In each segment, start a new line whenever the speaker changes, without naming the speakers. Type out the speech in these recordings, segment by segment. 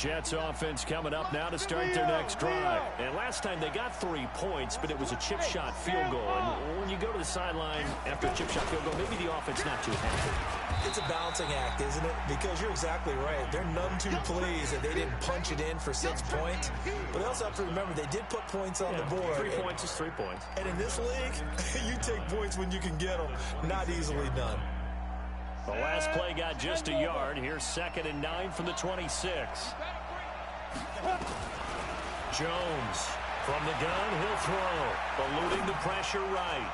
Jets offense coming up now to start their next drive. And last time they got 3 points, but it was a chip shot field goal. And when you go to the sideline after a chip shot field goal, maybe the offense not too happy.
It's a balancing act, isn't it? Because you're exactly right. They're none too pleased that they didn't punch it in for 6 points. But they also have to remember they did put points on the board.
3 points is 3 points.
And in this league, you take points when you can get them. Not easily done.
The last play got just a yard. Here's 2nd and 9 from the 26. Jones from the gun. He'll throw. Eluding the pressure right.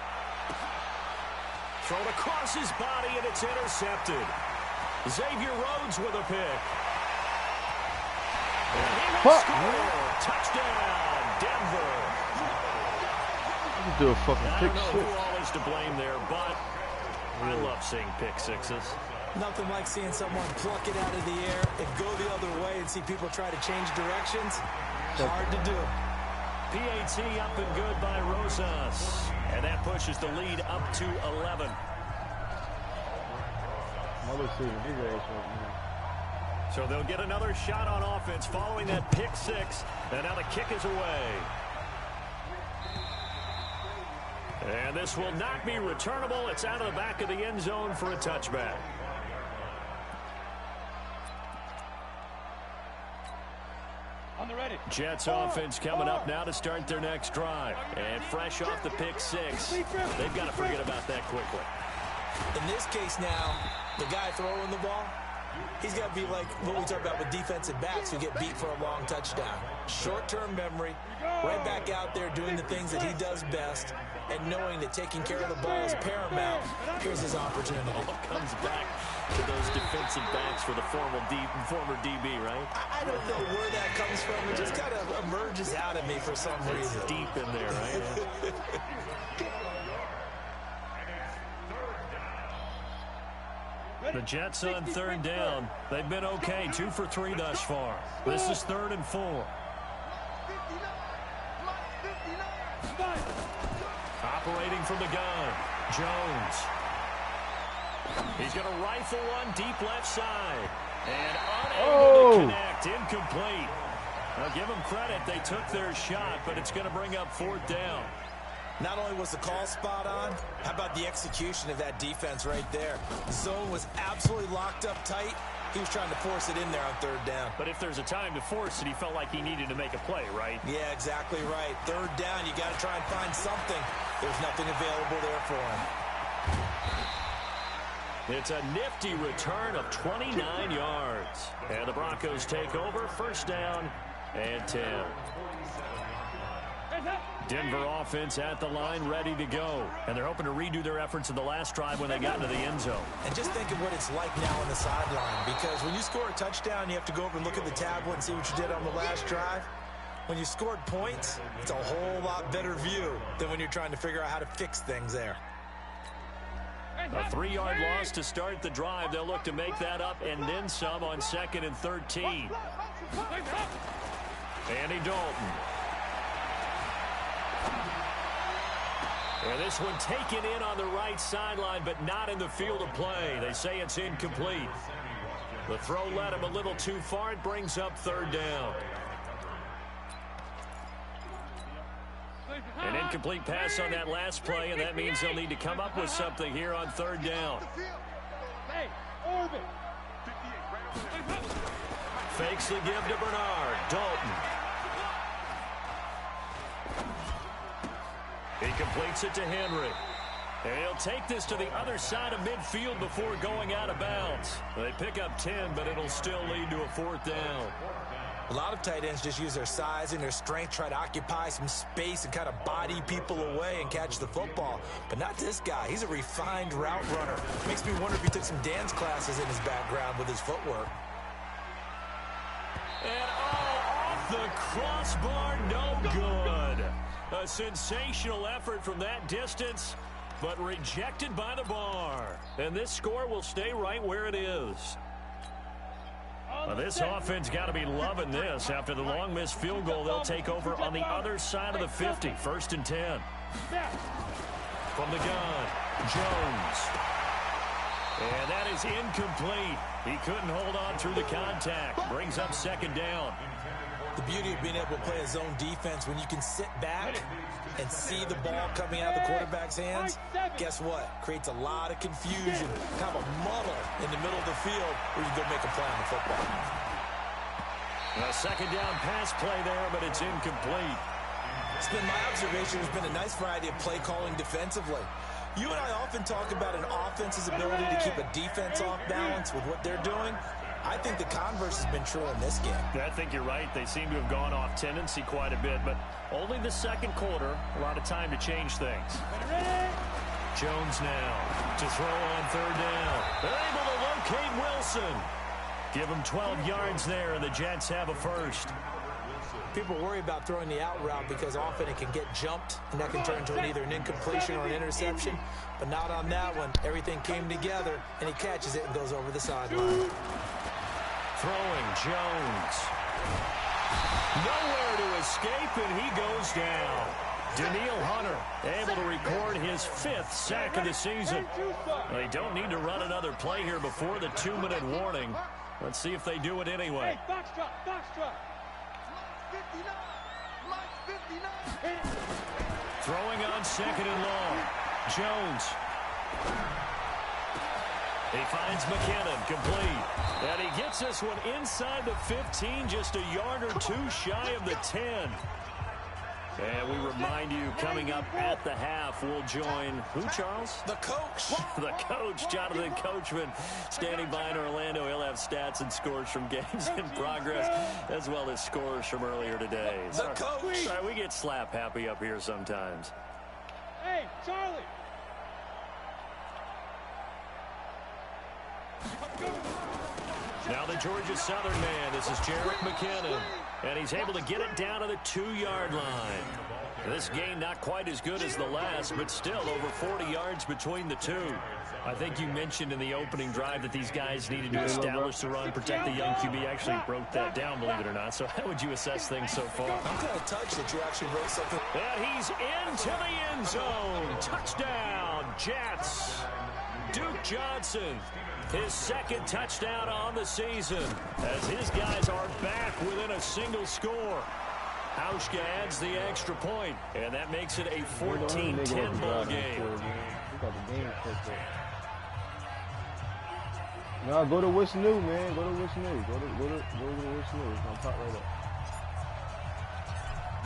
Thrown across his body, and it's intercepted. Xavier Rhodes with a pick. And he will score. Touchdown, Denver.
Do a fucking pick
six. I don't know who all is to blame there, but I love seeing pick sixes.
Nothing like seeing someone pluck it out of the air and go the other way and see people try to change directions. Hard to do.
PAT up and good by Rosas. And that pushes the lead up to 11. So they'll get another shot on offense following that pick six. And now the kick is away. And this will not be returnable. It's out of the back of the end zone for a touchback. Jets offense coming up now to start their next drive. And fresh off the pick six, they've got to forget about that quickly.
In this case now, the guy throwing the ball, he's got to be like what we talk about with defensive backs who get beat for a long touchdown. Short-term memory, right back out there doing the things that he does best, and knowing that taking care of the ball is paramount. Here's his opportunity.
All comes back to those defensive backs for the former DB, right?
I don't know where that comes from. It just kind of emerges out of me for some reason.
It's deep in there, right? The Jets on 3rd down. They've been okay, 2 for 3 thus far. This is 3rd and 4. Operating from the gun, Jones. He's going to rifle one deep left side. And unable to connect, incomplete. Now give them credit, they took their shot, but it's going to bring up 4th down.
Not only was the call spot on, how about the execution of that defense right there? The zone was absolutely locked up tight. He was trying to force it in there on 3rd down.
But if there's a time to force it, he felt like he needed to make a play, right?
Yeah, exactly right. 3rd down, you got to try and find something. There's nothing available there for him.
It's a nifty return of 29 yards. And the Broncos take over, 1st down and 10. Denver offense at the line, ready to go. And they're hoping to redo their efforts in the last drive when they got into the end zone.
And just think of what it's like now on the sideline. Because when you score a touchdown, you have to go over and look at the tablet and see what you did on the last drive. When you scored points, it's a whole lot better view than when you're trying to figure out how to fix things there.
A 3-yard loss to start the drive. They'll look to make that up and then some on 2nd and 13. Andy Dalton. And this one taken in on the right sideline, but not in the field of play. They say it's incomplete. The throw led him a little too far. It brings up 3rd down. An incomplete pass on that last play, and that means they'll need to come up with something here on 3rd down. Fakes the give to Bernard. Dalton. He completes it to Henry. And he'll take this to the other side of midfield before going out of bounds. They pick up 10, but it'll still lead to a 4th down.
A lot of tight ends just use their size and their strength, try to occupy some space and kind of body people away and catch the football. But not this guy. He's a refined route runner. Makes me wonder if he took some dance classes in his background with his footwork.
And off the crossbar, no good. A sensational effort from that distance, but rejected by the bar. And this score will stay right where it is. Well, this offense got to be loving this. After the long missed field goal, they'll take over on the other side of the 50. 1st and 10. From the gun, Jones. And that is incomplete. He couldn't hold on through the contact. Brings up second down.
The beauty of being able to play a zone defense, when you can sit back and see the ball coming out of the quarterback's hands, guess what? Creates a lot of confusion, kind of a muddle in the middle of the field where you go make a play on the football.
A second down pass play there, but it's incomplete.
It's been my observation. There's been a nice variety of play calling defensively. You and I often talk about an offense's ability to keep a defense off balance with what they're doing. I think the converse has been true in this game.
I think you're right. They seem to have gone off tendency quite a bit, but only the second quarter. A lot of time to change things. Jones now to throw on third down. They're able to locate Wilson. Give him 12 yards there, and the Jets have a first.
People worry about throwing the out route because often it can get jumped, and that can turn into either an incompletion or an interception. But not on that one. Everything came together, and he catches it and goes over the sideline.
Throwing Jones. Nowhere to escape, and he goes down. Daniil Hunter able to record his 5th sack of the season. They don't need to run another play here before the 2-minute warning. Let's see if they do it anyway. Throwing on second and long. Jones. He finds McKinnon, complete. And he gets this one inside the 15, just a yard or two shy of the 10. And we remind you, coming up at the half, we'll join who, Charles?
The coach.
The coach, Jonathan Coachman, standing by in Orlando. He'll have stats and scores from games in progress, as well as scores from earlier today.
The coach.
Sorry, we get slap happy up here sometimes.
Hey, Charlie.
Now the Georgia Southern man. This is Jerick McKinnon. And he's able to get it down to the 2-yard line. This gain not quite as good as the last, but still over 40 yards between the two. I think you mentioned in the opening drive that these guys needed to establish the run, protect the young QB. Actually broke that down, believe it or not. So how would you assess things so far?
I'm kind of touched that you actually wrote something.
And he's into the end zone. Touchdown, Jets. Duke Johnson, his 2nd touchdown on the season, as his guys are back within a single score. Hauschka adds the extra point, and that makes it a 14-10 ball game.
No, go to what's new, man. Go to what's new. Go to what's new. It's gonna pop right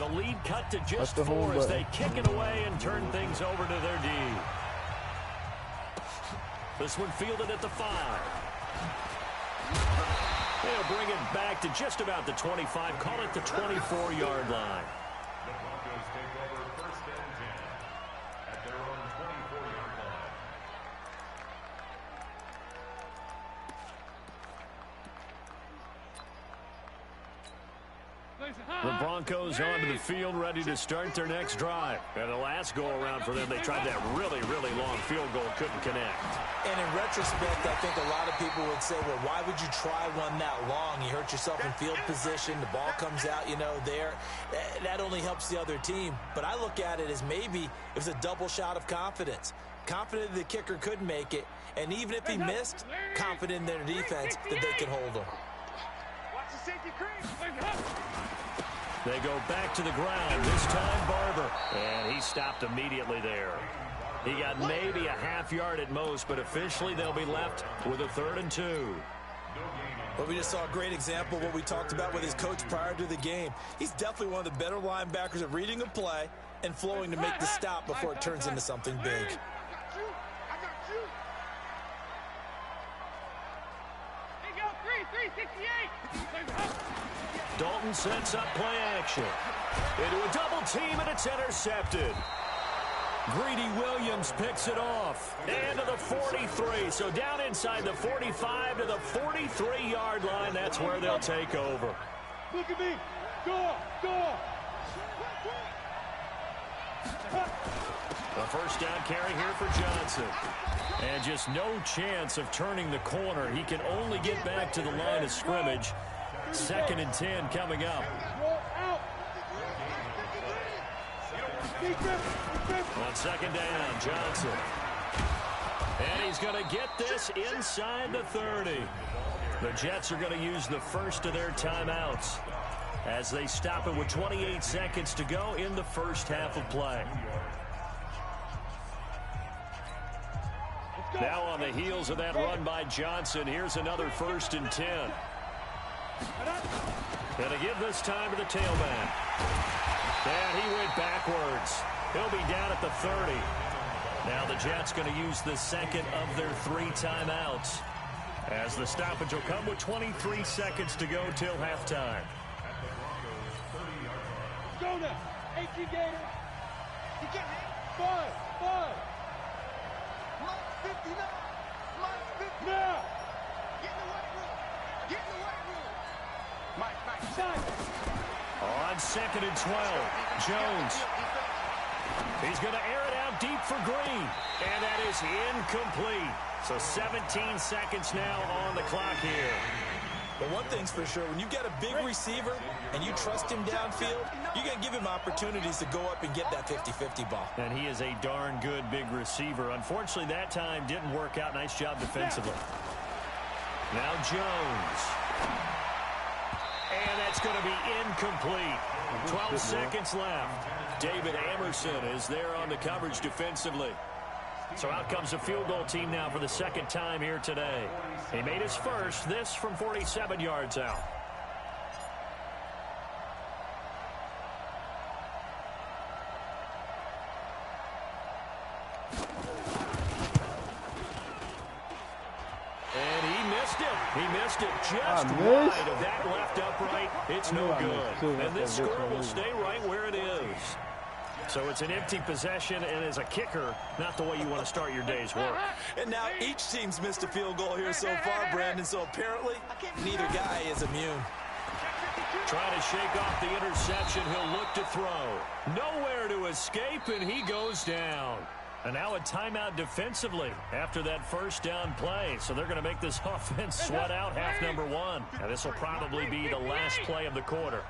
up.
The lead cut to just 4 as they kick it away and turn things over to their D. This one fielded at the 5. They'll bring it back to just about the 25. Call it the 24-yard line.
The Broncos take over 1st and 10 at their own 24-yard line.
The Broncos onto the field, ready to start their next drive. And the last go-around for them, they tried that really, really long field goal, couldn't connect.
And in retrospect, I think a lot of people would say, well, why would you try one that long? You hurt yourself in field position. The ball comes out, there. That only helps the other team. But I look at it as maybe it was a double shot of confidence. Confident the kicker could make it. And even if he missed, confident in their defense that they could hold him.
Watch the safety crease.
They go back to the ground, this time Barber. And he stopped immediately there. He got maybe a half yard at most, but officially they'll be left with a 3rd and 2.
But we just saw a great example of what we talked about with his coach prior to the game. He's definitely one of the better linebackers at reading a play and flowing to make the stop before it turns into something big.
Dalton sets up play action. Into a double team, and it's intercepted. Greedy Williams picks it off. And to the 43. So down inside the 45 to the 43-yard line. That's where they'll take over.
Look at me. Go.
A first down carry here for Johnson. And just no chance of turning the corner. He can only get back to the line of scrimmage. 2nd and 10 coming up. On 2nd down, Johnson. And he's going to get this inside the 30. The Jets are going to use the first of their timeouts as they stop it with 28 seconds to go in the first half of play. Now on the heels of that run by Johnson, here's another 1st and 10. Going to give this time to the tailback. And he went backwards. He'll be down at the 30. Now the Jets going to use the second of their 3 timeouts as the stoppage will come with 23 seconds to go till halftime.
Go now. 18 Gators. You get 5. Minus 59. Minus 50. Now. Get in the weight room. Get in the weight room. Mike.
On 2nd and 12, Jones. He's going to air it out deep for Green. And that is incomplete. So 17 seconds now on the clock here.
But one thing's for sure, when you've got a big receiver and you trust him downfield, you're going to give him opportunities to go up and get that 50-50 ball.
And he is a darn good big receiver. Unfortunately, that time didn't work out. Nice job defensively. Now Jones. And that's going to be incomplete. 12 seconds left. David Emerson is there on the coverage defensively. So out comes a field goal team now for the 2nd time here today. He made his first, this from 47 yards out. And he missed it. He missed it just wide of that left upright. It's no good. And this score will stay right where it is. So it's an empty possession, and as a kicker, not the way you want to start your day's work.
And now each team's missed a field goal here so far, Brandon, so apparently neither guy is immune.
Trying to shake off the interception, he'll look to throw. Nowhere to escape, and he goes down. And now a timeout defensively after that 1st down play. So they're going to make this offense sweat out half number 1. And this will probably be the last play of the quarter.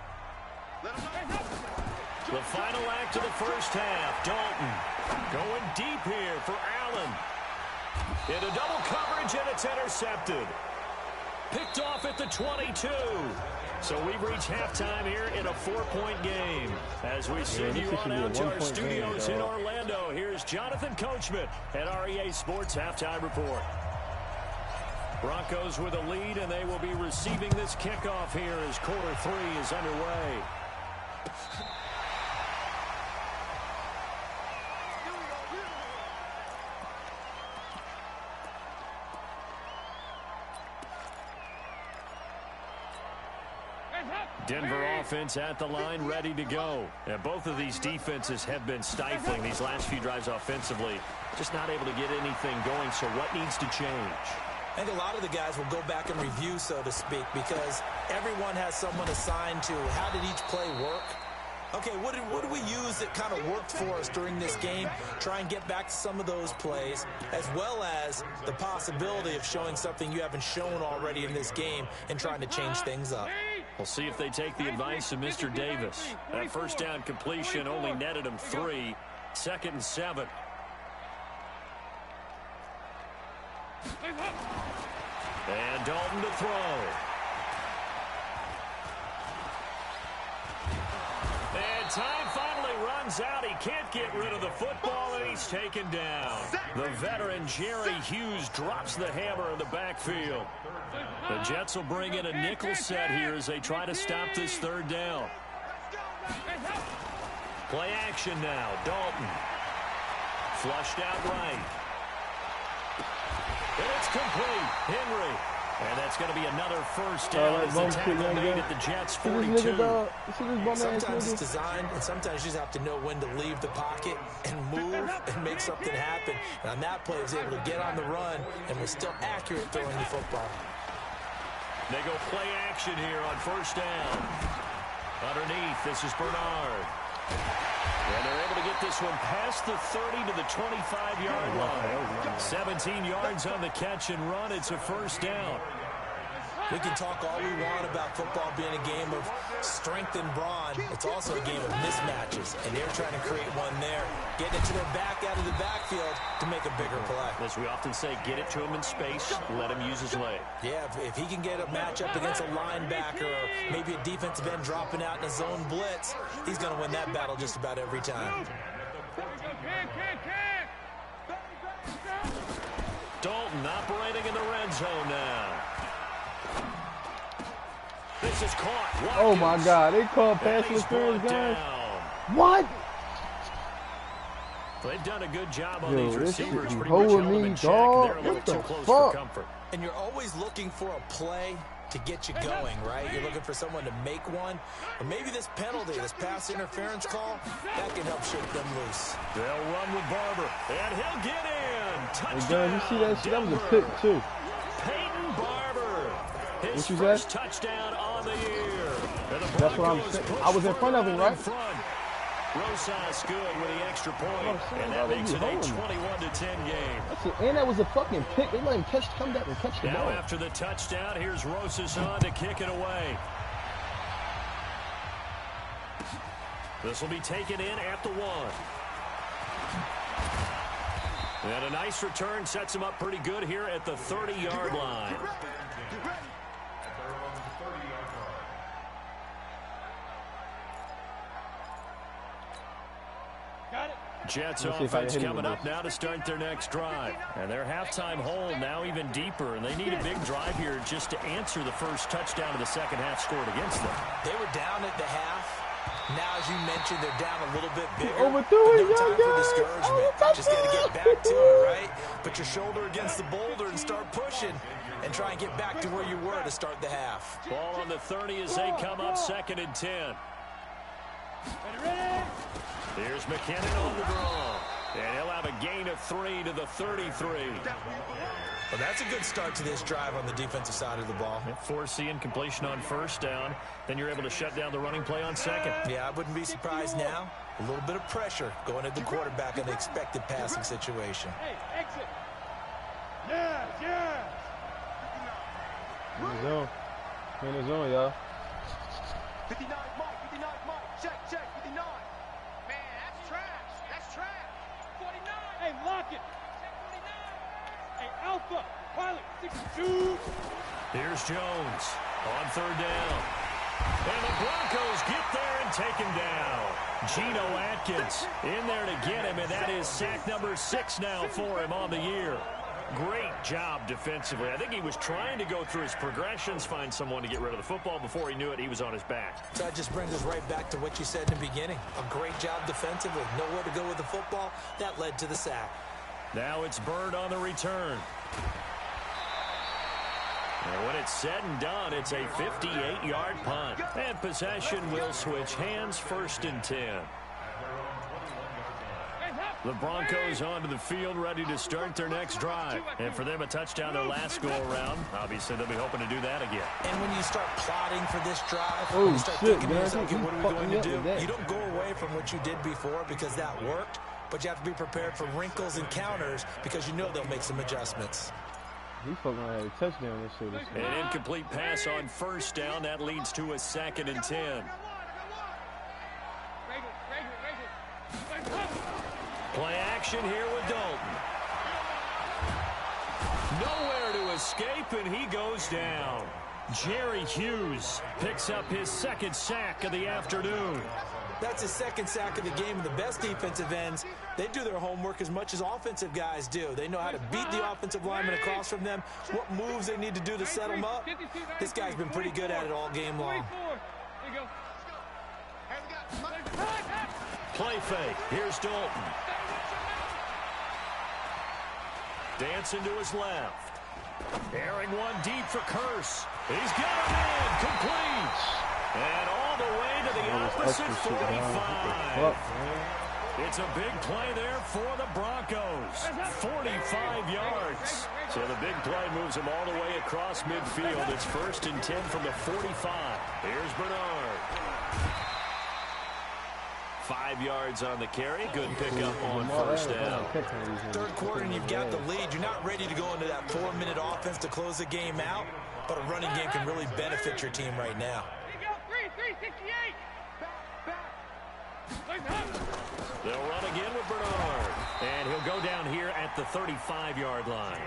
The final act of the first half. Dalton going deep here for Allen. Into double coverage, and it's intercepted. Picked off at the 22. So we've reached halftime here in a 4-point game. As we send you on out to our studios in Orlando, here's Jonathan Coachman at REA Sports Halftime Report. Broncos with a lead, and they will be receiving this kickoff here as quarter 3 is underway. Denver offense at the line, ready to go. And both of these defenses have been stifling these last few drives offensively. Just not able to get anything going, so what needs to change?
I think a lot of the guys will go back and review, so to speak, because everyone has someone assigned to how did each play work. Okay, what do we use that kind of worked for us during this game? Try and get back to some of those plays, as well as the possibility of showing something you haven't shown already in this game and trying to change things up.
We'll see if they take the advice of Mr. Davis. That 1st down completion only netted him 3. 2nd and 7. And Dalton to throw. And time finally runs out. He can't get rid of the football, and he's taken down. The veteran Jerry Hughes drops the hammer in the backfield. The Jets will bring in a nickel set here as they try to stop this 3rd down. Play action now. Dalton. Flushed out right. And it's complete. Henry. And that's going to be another 1st down as the tackle made at the Jets 42.
Sometimes it's designed, and sometimes you just have to know when to leave the pocket and move and make something happen. And on that play, he was able to get on the run and was still accurate throwing the football.
They go play action here on 1st down. Underneath, this is Bernard. And they're able to get this one past the 30 to the 25-yard line. 17 yards on the catch and run. It's a 1st down.
We can talk all we want about football being a game of strength and brawn. It's also a game of mismatches, and they're trying to create one there. Getting it to their back out of the backfield to make a bigger play.
As we often say, get it to him in space, let him use his leg.
Yeah, if he can get a matchup against a linebacker or maybe a defensive end dropping out in a zone blitz, he's going to win that battle just about every time.
Dalton operating in the red zone now. This is caught. Watkins.
Oh my God, they called pass interference, guys. What?
They've done a good job on these
this
receivers.
shit be
Pretty much held
holding
them
me,
in check.
dog.
They're a little
What the
too close
fuck?
for comfort.
And you're always looking for a play to get you going, right? You're looking for someone to make one. Or maybe this penalty, this pass interference call, that can help shake them loose.
They'll run with Barber, and he'll get in. Touchdown,
Hey, guys, you see that shit? That was a
Denver.
pick, too.
Peyton Barber, his
What you
first
said?
touchdown on the year. And the
That's what I'm
Broncos
saying.
push
I was in front of him,
further
right?
in front. Rosas good with the extra point,
I'm saying,
and
bro,
that
they
makes
be
it a
holding.
21-10 game.
That's it. And that was a fucking pick. They let him come back and catch the
Now
ball.
after the touchdown, here's Rosas on to kick it away. This will be taken in at the 1. And a nice return sets him up pretty good here at the 30-yard line. Jets
Let's see if I
offense
hit him
coming
with
up
this.
now to start their next drive. And their halftime hole now even deeper. And they need a big drive here just to answer the first touchdown of the second half scored against them.
They were down at the half. Now, as you mentioned, they're down a little bit bigger.
Overthrew
But
it,
no time
young
for
guy.
discouragement. Just got to get back to it, right? Put your shoulder against the boulder and start pushing and try and get back to where you were to start the half.
Ball on the 30 as they come up 2nd and 10. Here's McKinnon on the draw. And he'll have a gain of 3 to the 33.
Well, that's a good start to this drive on the defensive side of the ball.
Forcing completion on first down. Then you're able to shut down the running play on second.
Yeah, I wouldn't be surprised now. A little bit of pressure going at the quarterback in the expected passing situation.
Hey, exit. Yes, yes.
In the zone. In the zone, y'all.
59, Mike. 59, Mike. Check, check. 59. Man, that's trash. That's trash. 49. Hey, lock it. Check 49. Hey, Alpha. Pilot. 62.
Here's Jones on 3rd down. And the Broncos get there and take him down. Geno Atkins in there to get him, and that is sack number 6 now for him on the year. Great job defensively. I think he was trying to go through his progressions, find someone to get rid of the football. Before he knew it, he was on his back.
So that just brings us right back to what you said in the beginning. A great job defensively. Nowhere to go with the football. That led to the sack.
Now it's Bird on the return. And when it's said and done, it's a 58-yard punt. And possession will switch hands, 1st and 10. The Broncos onto the field, ready to start their next drive. And for them, a touchdown their last go-around. Obviously, they'll be hoping to do that again.
And when you start plotting for this drive,
Oh,
when you start
shit,
thinking to
man.
yourself, okay,
You
what are we
fucked
going
me
to
up
do?
with that.
You don't go away from what you did before because that worked, but you have to be prepared for wrinkles and counters because you know they'll make some adjustments.
He fucking had a touchdown this shit.
An incomplete pass on first down. That leads to a 2nd and 10. Play action here with Dalton. Nowhere to escape, and he goes down. Jerry Hughes picks up his 2nd sack of the afternoon.
That's his 2nd sack of the game, and the best defensive ends, they do their homework as much as offensive guys do. They know how to beat the offensive lineman across from them, what moves they need to do to set them up. This guy's been pretty good at it all game long.
Play fake. Here's Dalton. Dancing to his left. Airing one deep for Curse. He's got a man. Complete. And all the way to the opposite 45. It's a big play there for the Broncos. 45 yards. So the big play moves them all the way across midfield. It's 1st and 10 from the 45. Here's Bernard. 5 yards on the carry. Good pickup on first down.
3rd quarter and you've got the lead. You're not ready to go into that 4-minute offense to close the game out. but a running game can really benefit your team right now.
They'll run again with Bernard. And he'll go down here at the 35-yard line.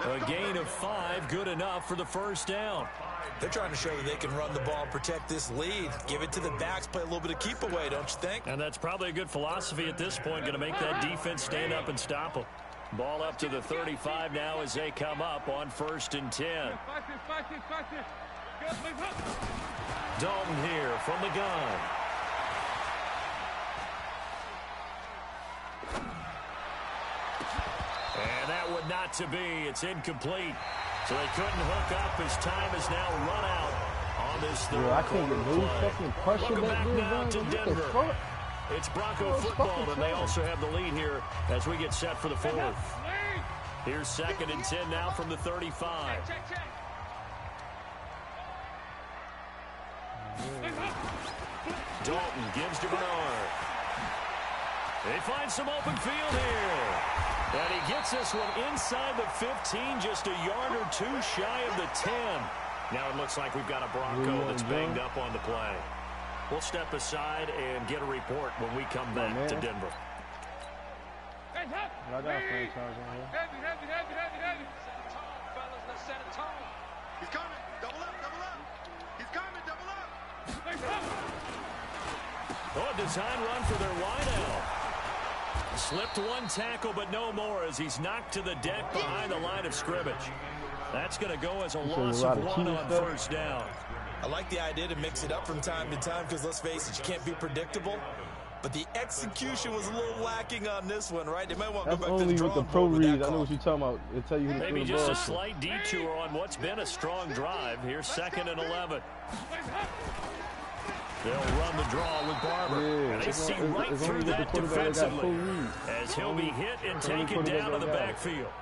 A gain of 5, good enough for the first down.
They're trying to show that they can run the ball and protect this lead. Give it to the backs, play a little bit of keep away, don't you think?
And that's probably a good philosophy at this point. Going to make that defense stand up and stop them. Ball up to the 35 now as they come up on 1st and 10. Dalton here from the gun. And that would not to be. It's incomplete. So they couldn't hook up as time is now run out on this third quarter play. Welcome back now to Denver. It's Bronco football, and they also have the lead here as we get set for the 4th. Here's 2nd and 10 now from the 35. Dalton gives to Bernard. They find some open field here. And he gets this one inside the 15, just a yard or 2 shy of the 10. Now it looks like we've got a Bronco that's banged up on the play. We'll step aside and get a report when we come back to Denver.
I got a franchise on here.
He's coming. Double up, double up. He's coming, double up.
Oh, a design run for their wideout. Slipped one tackle, but no more as he's knocked to the deck behind the line of scrimmage. That's going to go as a loss of 1 on 1st down.
I like the idea to mix it up from time to time because, let's face it, you can't be predictable. But the execution was a little lacking on this one, right? They might want to go back to the drawing board.
That's only with the pro reads. I know what you're talking about. They tell you who to
maybe just a slight detour on what's been a strong drive. Here's 2nd and 11. They'll run the draw with Barber.
Yeah,
and they see right through that defensively as he'll be hit and taken down to the backfield.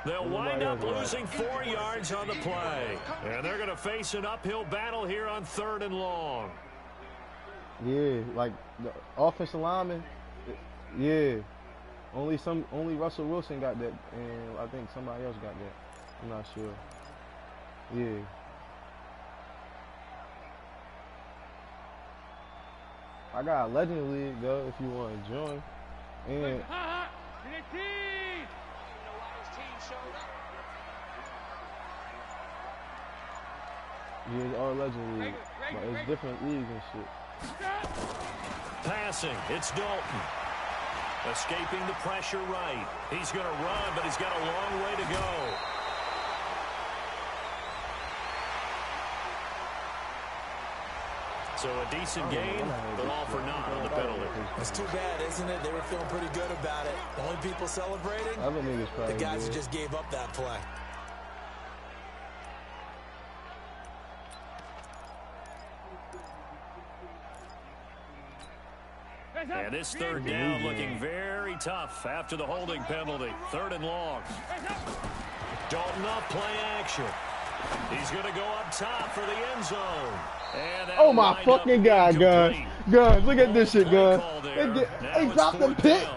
They'll wind up losing 4 yards on the play. And they're going to face an uphill battle here on 3rd and long.
Yeah, like the offensive lineman, yeah. Only Russell Wilson got that, and I think somebody else got that. I'm not sure. Yeah. I got a Legend League though if you want to join. And yeah, it's all Legend League, but it's different leagues and shit.
Passing, it's Dalton. Escaping the pressure right. He's going to run, but he's got a long way to go. So a decent gain, but all for naught on the penalty.
It's too bad, isn't it? They were feeling pretty good about it. The only people celebrating, the guys who just gave up that play.
And this 3rd down looking very tough after the holding penalty. 3rd and long. Dalton up, play action. He's going to go up top for the end zone. And
oh my fucking God, Guns. Guns, look at this shit, Guns. They dropped the pick.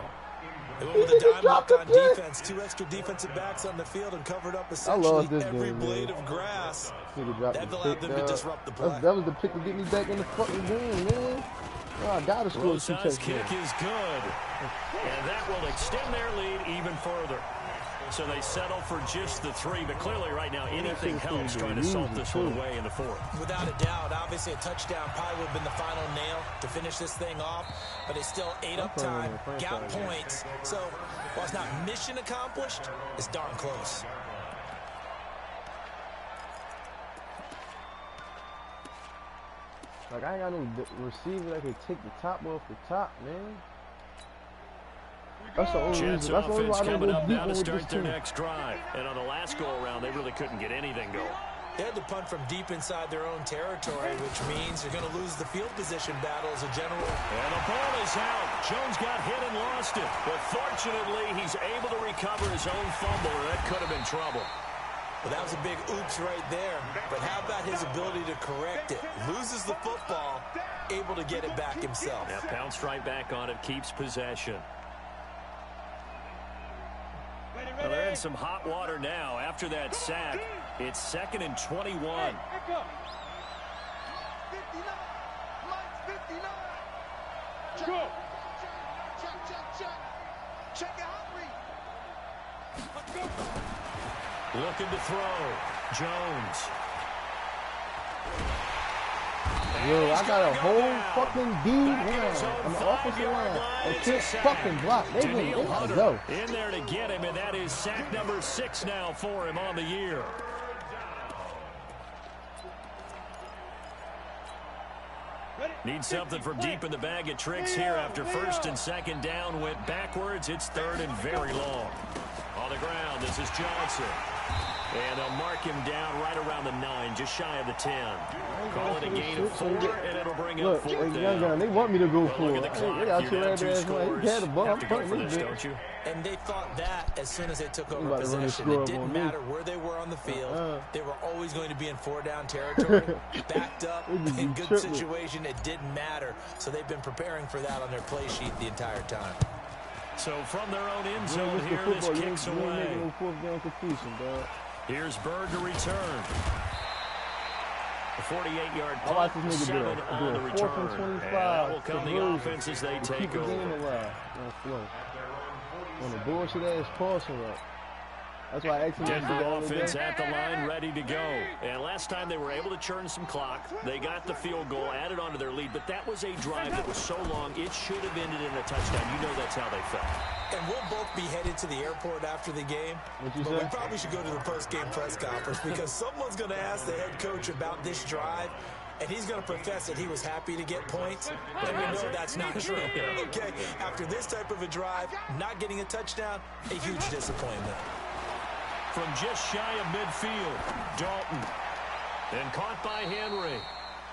They went with a dime look on defense. 2 extra defensive backs on the field and covered up essentially every blade of grass. That allowed them to disrupt the play.
That was the pick to get me back in the fucking game, man. Oh, I gotta score 2 touchdowns.
Kick is good. And that will extend their lead even further. So they settle for just the 3, but clearly right now anything helps trying to salt this one away in the 4th.
Without a doubt, obviously a touchdown probably would have been the final nail to finish this thing off, but it's still ate up time, got points. So while it's not mission accomplished, it's darn close.
Like, I ain't got no receiver that can take the top off the top, man. That's the only reason. That's the only why I don't go deep
now to start their next drive. And on the last go-around, they really couldn't get anything going.
They had to punt from deep inside their own territory, which means you're going to lose the field position battle as a general.
And the ball is out. Jones got hit and lost it. But fortunately, he's able to recover his own fumble, or that could have been trouble.
Well, that was a big oops right there. But how about his ability to correct it? Loses the football, able to get it back himself.
Yeah, pounced right back on it, keeps possession. Well, there in some hot water now after that sack. It's 2nd and 21.
Hey, echo.
59. Mike's 59.
Go.
Check it out, Reed.
Let's go.
Looking to throw. Jones.
Yo, I got a whole fucking D line on the offensive line that can't fucking block. They gotta go.
In there to get him, and that is sack number 6 now for him on the year. Need something from deep in the bag of tricks here after 1st and 2nd down went backwards. It's 3rd and very long. On the ground, this is Johnson. And they'll mark him down right around the 9, just shy of the 10. Call it a gain of 4, and it'll bring up 4th down.
They want me to go for
Look
it.
at the clock.
They got
You're
your
down
ass
2
like,
scores.
you had the ball.
Have
I'm
to go
putting
for
this
this,
bitch.
don't you?
And they thought that as soon as they took over
about to run this
possession.
score
It
up
didn't
on me.
matter where they were on the field. They were always going to be in 4-down territory, backed up,
They just be
in good
tripping.
situation. It didn't matter. So they've been preparing for that on their play sheet the entire time.
So from their own end
You
zone
ain't
here, this kicks
you ain't
away.
making no 4th down completion, dog.
Here's Bird to return. A 48-yard
I watch
punt,
this nigga
7
do
on
it.
the
Do a 4th
return.
and
And
25.
that will come the
conversion
offense as they
to
take
keep the game
over.
alive. On flow. On the bullshit ass passing up. That's why I asked him that shit the
Denver
other
offense
day.
at the line, ready to go. And last time they were able to churn some clock. They got the field goal, added on to their lead. But that was a drive that was so long, it should have ended in a touchdown. You know that's how they felt.
And we'll both be headed to the airport after the game.
What you
But
say?
we probably should go to the post-game press conference because someone's going to ask the head coach about this drive, and he's going to profess that he was happy to get points. And we know that's not true. Okay, after this type of a drive, not getting a touchdown, a huge disappointment.
From just shy of midfield, Dalton. And caught by Henry.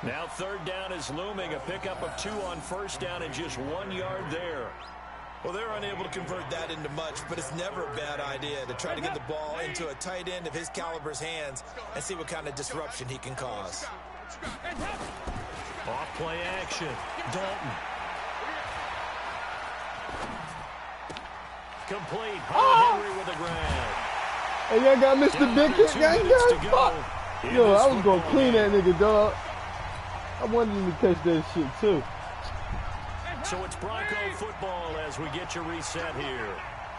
Now 3rd down is looming. A pickup of 2 on 1st down and just 1 yard there.
Well, they're unable to convert that into much, but it's never a bad idea to try to get the ball into a tight end of his caliber's hands and see what kind of disruption he can cause.
Off play action. Dalton. Complete. Henry with a grab.
Hey, y'all got Mr.
Down
Big
under
Hit,
2
gang,
minutes to
gang,
go
fuck.
in
Yo,
this
I was gonna
football
clean
game.
that nigga, dog. I wanted him to catch that shit, too.
So it's Bronco football as we get you reset here.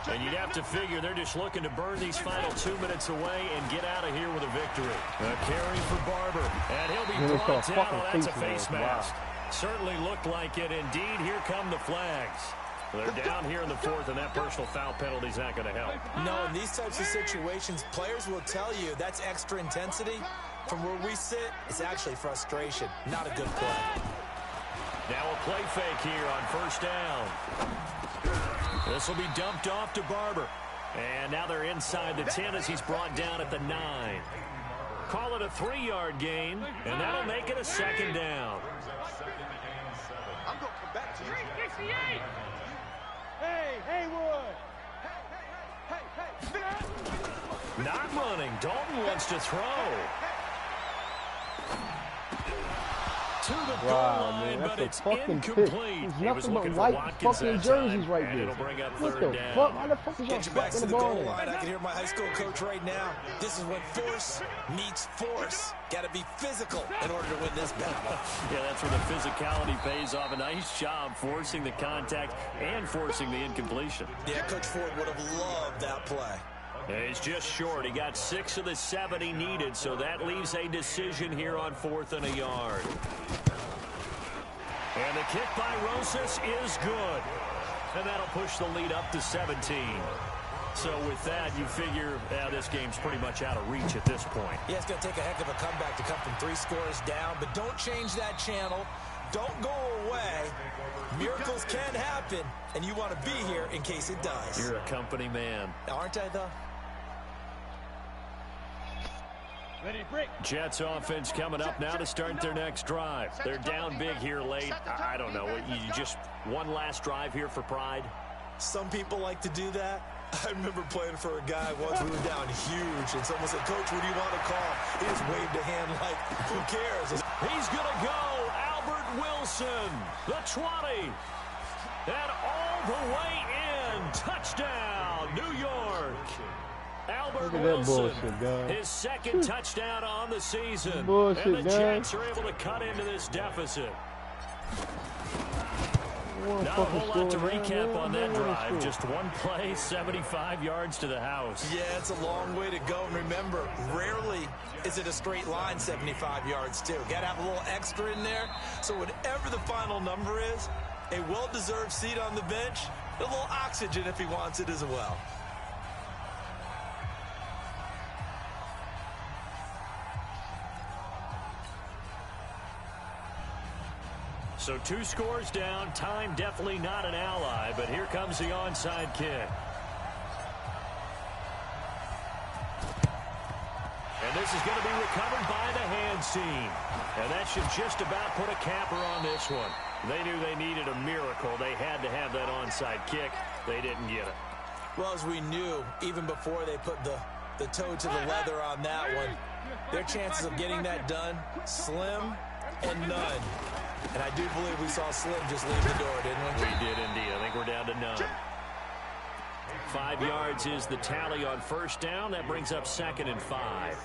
And you'd have to figure they're just looking to burn these final 2 minutes away and get out of here with a victory. A carry for Barber. And he'll be
Then it's
brought
called
down.
fucking
Oh, that's a
face
face
mask.
mask. Certainly looked like it. Indeed, here come the flags. They're down here in the 4th, and that personal foul penalty is not going to help.
No, in these types of situations, players will tell you that's extra intensity. From where we sit, it's actually frustration, not a good play.
Now a play fake here on 1st down. This will be dumped off to Barber. And now they're inside the 10 as he's brought down at the 9. Call it a 3-yard gain, and that'll make it a 2nd down.
I'm going to come back to you.
368. Hey, Haywood. Hey.
Not running. Dalton wants to throw. To the
Wow,
goal line,
man,
but
that's
it's
a fucking pick.
incomplete.
There's
He was
nothing but
looking for
white
Watkins
fucking
that
jerseys
time,
right
and
there.
it'll bring up
What
3rd
the
down.
fuck? Why the fuck is y'all
Get your backs to
fucking
the
the
goal
ball in?
line. I can hear my high school coach right now. This is when force meets force. Got to be physical in order to win this battle.
Yeah, that's where the physicality pays off. A nice job forcing the contact and forcing the incompletion.
Yeah, Coach Ford would have loved that play.
And he's just short. He got 6 of the 7 he needed, so that leaves a decision here on 4th and a yard. And the kick by Rosas is good. And that'll push the lead up to 17. So with that, you figure this game's pretty much out of reach at this point.
Yeah, it's going to take a heck of a comeback to come from 3 scores down, but don't change that channel. Don't go away. Miracles can happen, and you want to be here in case it does.
You're a company man.
Aren't I, though?
Ready to break.
Jets offense coming up now to start their next drive. They're down big here late. I don't know. You just one last drive here for pride?
Some people like to do that. I remember playing for a guy once. We were down huge, and someone said, "Coach, what do you want to call?" He just waved a hand like, who cares?
He's going to go. Albert Wilson, the 20. And all the way in. Touchdown, New York. Albert
Look at that
Wilson,
bullshit, guy.
his second touchdown on the season.
Bullshit,
and the
guy.
Jets are able to cut into this deficit. Not a whole lot to recap on that drive. Just one play, 75 yards to the house.
Yeah, it's a long way to go. And remember, rarely is it a straight line 75 yards, too. Got to have a little extra in there. So whatever the final number is, a well-deserved seat on the bench, a little oxygen if he wants it as well.
So 2 scores down. Time definitely not an ally, but here comes the onside kick. And this is going to be recovered by the hands team. And that should just about put a capper on this one. They knew they needed a miracle. They had to have that onside kick. They didn't get it.
Well, as we knew, even before they put the toe to the leather on that one, their chances of getting that done, slim and none. And I do believe we saw Slim just leave the door, didn't we?
We did indeed. I think we're down to none. 5 yards is the tally on first down. That brings up 2nd and 5.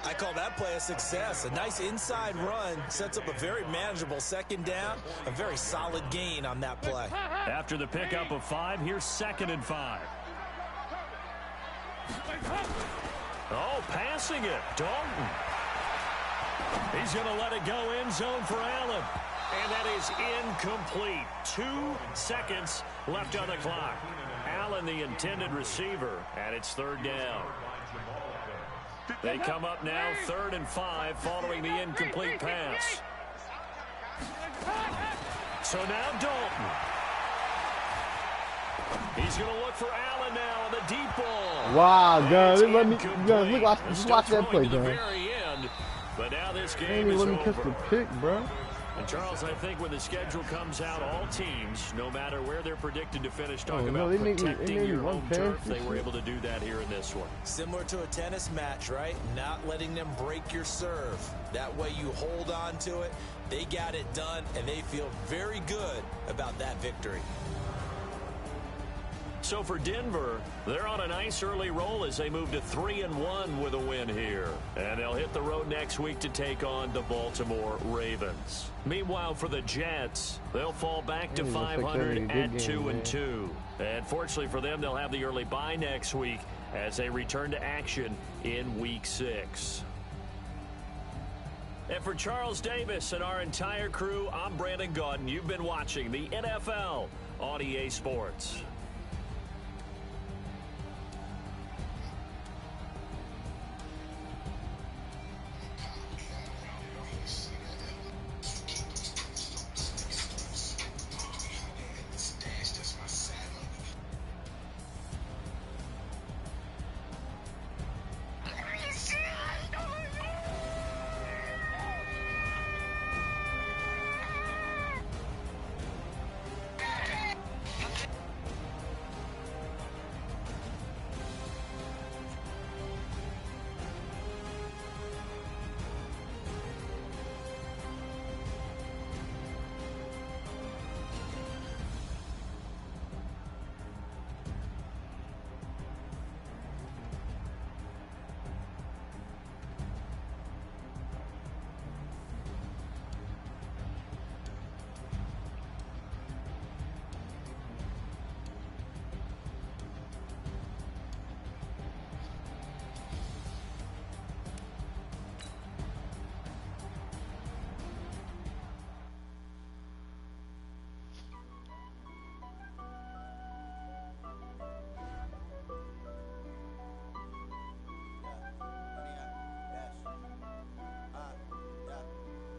I call that play a success. A nice inside run sets up a very manageable 2nd down. A very solid gain on that play.
After the pickup of 5, here's 2nd and 5. Oh, passing it. Dalton. He's going to let it go end zone for Allen. And that is incomplete. 2 seconds left on the clock. Allen, the intended receiver, and it's 3rd down. They come up now 3rd and 5 following the incomplete pass. So now Dalton. He's going to look for Allen now on the deep ball.
Wow, guys, just watch that play,
to the
guys.
very end. But now this
Ain't
game
even
is
let me
over.
catch the pick, bro.
And Charles, I think when the schedule comes out, all teams, no matter where they're predicted to finish, talk about protecting your home turf. They were able to do that here in this one.
Similar to a tennis match, right? Not letting them break your serve. That way you hold on to it. They got it done, and they feel very good about that victory.
So for Denver, they're on a nice early roll as they move to 3-1 with a win here. And they'll hit the road next week to take on the Baltimore Ravens. Meanwhile, for the Jets, they'll fall back to 500 at 2-2. And fortunately for them, they'll have the early bye next week as they return to action in Week 6. And for Charles Davis and our entire crew, I'm Brandon Gaudin. You've been watching the NFL on EA Sports.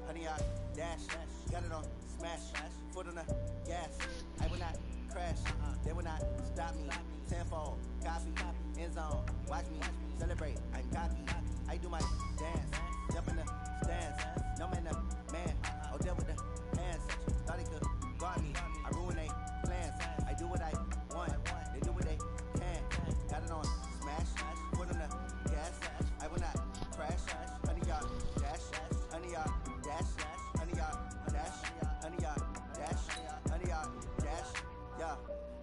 Honey, I dash, got it on smash, foot on the gas. I will not crash, they will not stop me. Tenfold, copy, end zone, watch me celebrate. I'm cocky, I do my dance, jump in the stands. No man, the man, oh deal with the hands. Thought they could guard me, I ruin they plans. I do what I want, they do what they can. Got it on smash, foot on the gas. I will not crash, honey, y'all dash, honey, y'all dash, honey, y'all dash, honey, y'all dash, honey, y'all dash, yeah.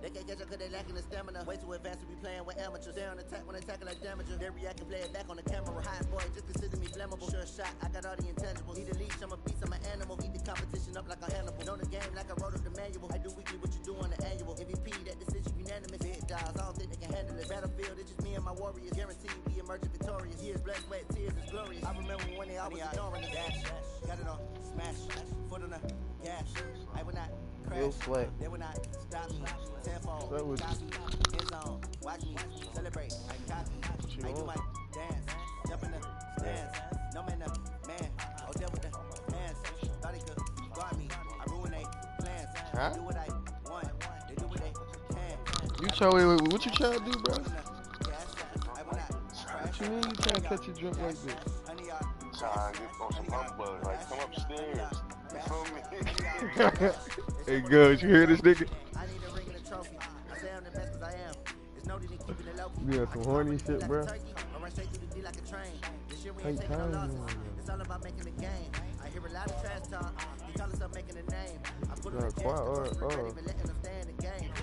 They can't catch up cause they lacking the stamina. Way too advanced to be playing with amateurs. They on attack when they tackle like damager. They react and play it back on the camera. Hot boy, just consider me flammable. Sure shot, I got all the intangibles. Need a leash, I'm a beast, I'm an animal. Eat the competition up like a Hannibal. Know the game like I wrote up the manual. I do weekly what you do on the annual. MVP, that decision unanimous. Big dials, I don't think they can handle it. Battlefield, it's just me and my warriors. Guaranteed we emerging victorious. Years, blood, sweat, tears, is glorious. I remember when they always ignoring the dash. Got it on, smash, foot on the gas. I will not crash. They will not stop me. Tenfold, copy, end zone. Watch me celebrate. I'm cocky. I do my dance. Jump in the stands. No man, man. Oh, deal with the hands. Thought he could guard me. I ruin they plans.
Huh?
Do what I want. They do what they can.
You try, what you trying to do, bro? What you mean you trying to catch your drink like this?
Trying to get on some humbug, like come upstairs. You feel me?
Hey, good. You hear this nigga?
I need a ring and a trophy. I say I'm the best 'cause I am. It's no need in keeping it low.
You got some horny shit, bro.
I run straight through the D like a train. This shit we ain't taking no losses. It's all about making the game. I hear a lot of trash talk. You call us up making a name. I put it in the not even letting them stay in the game.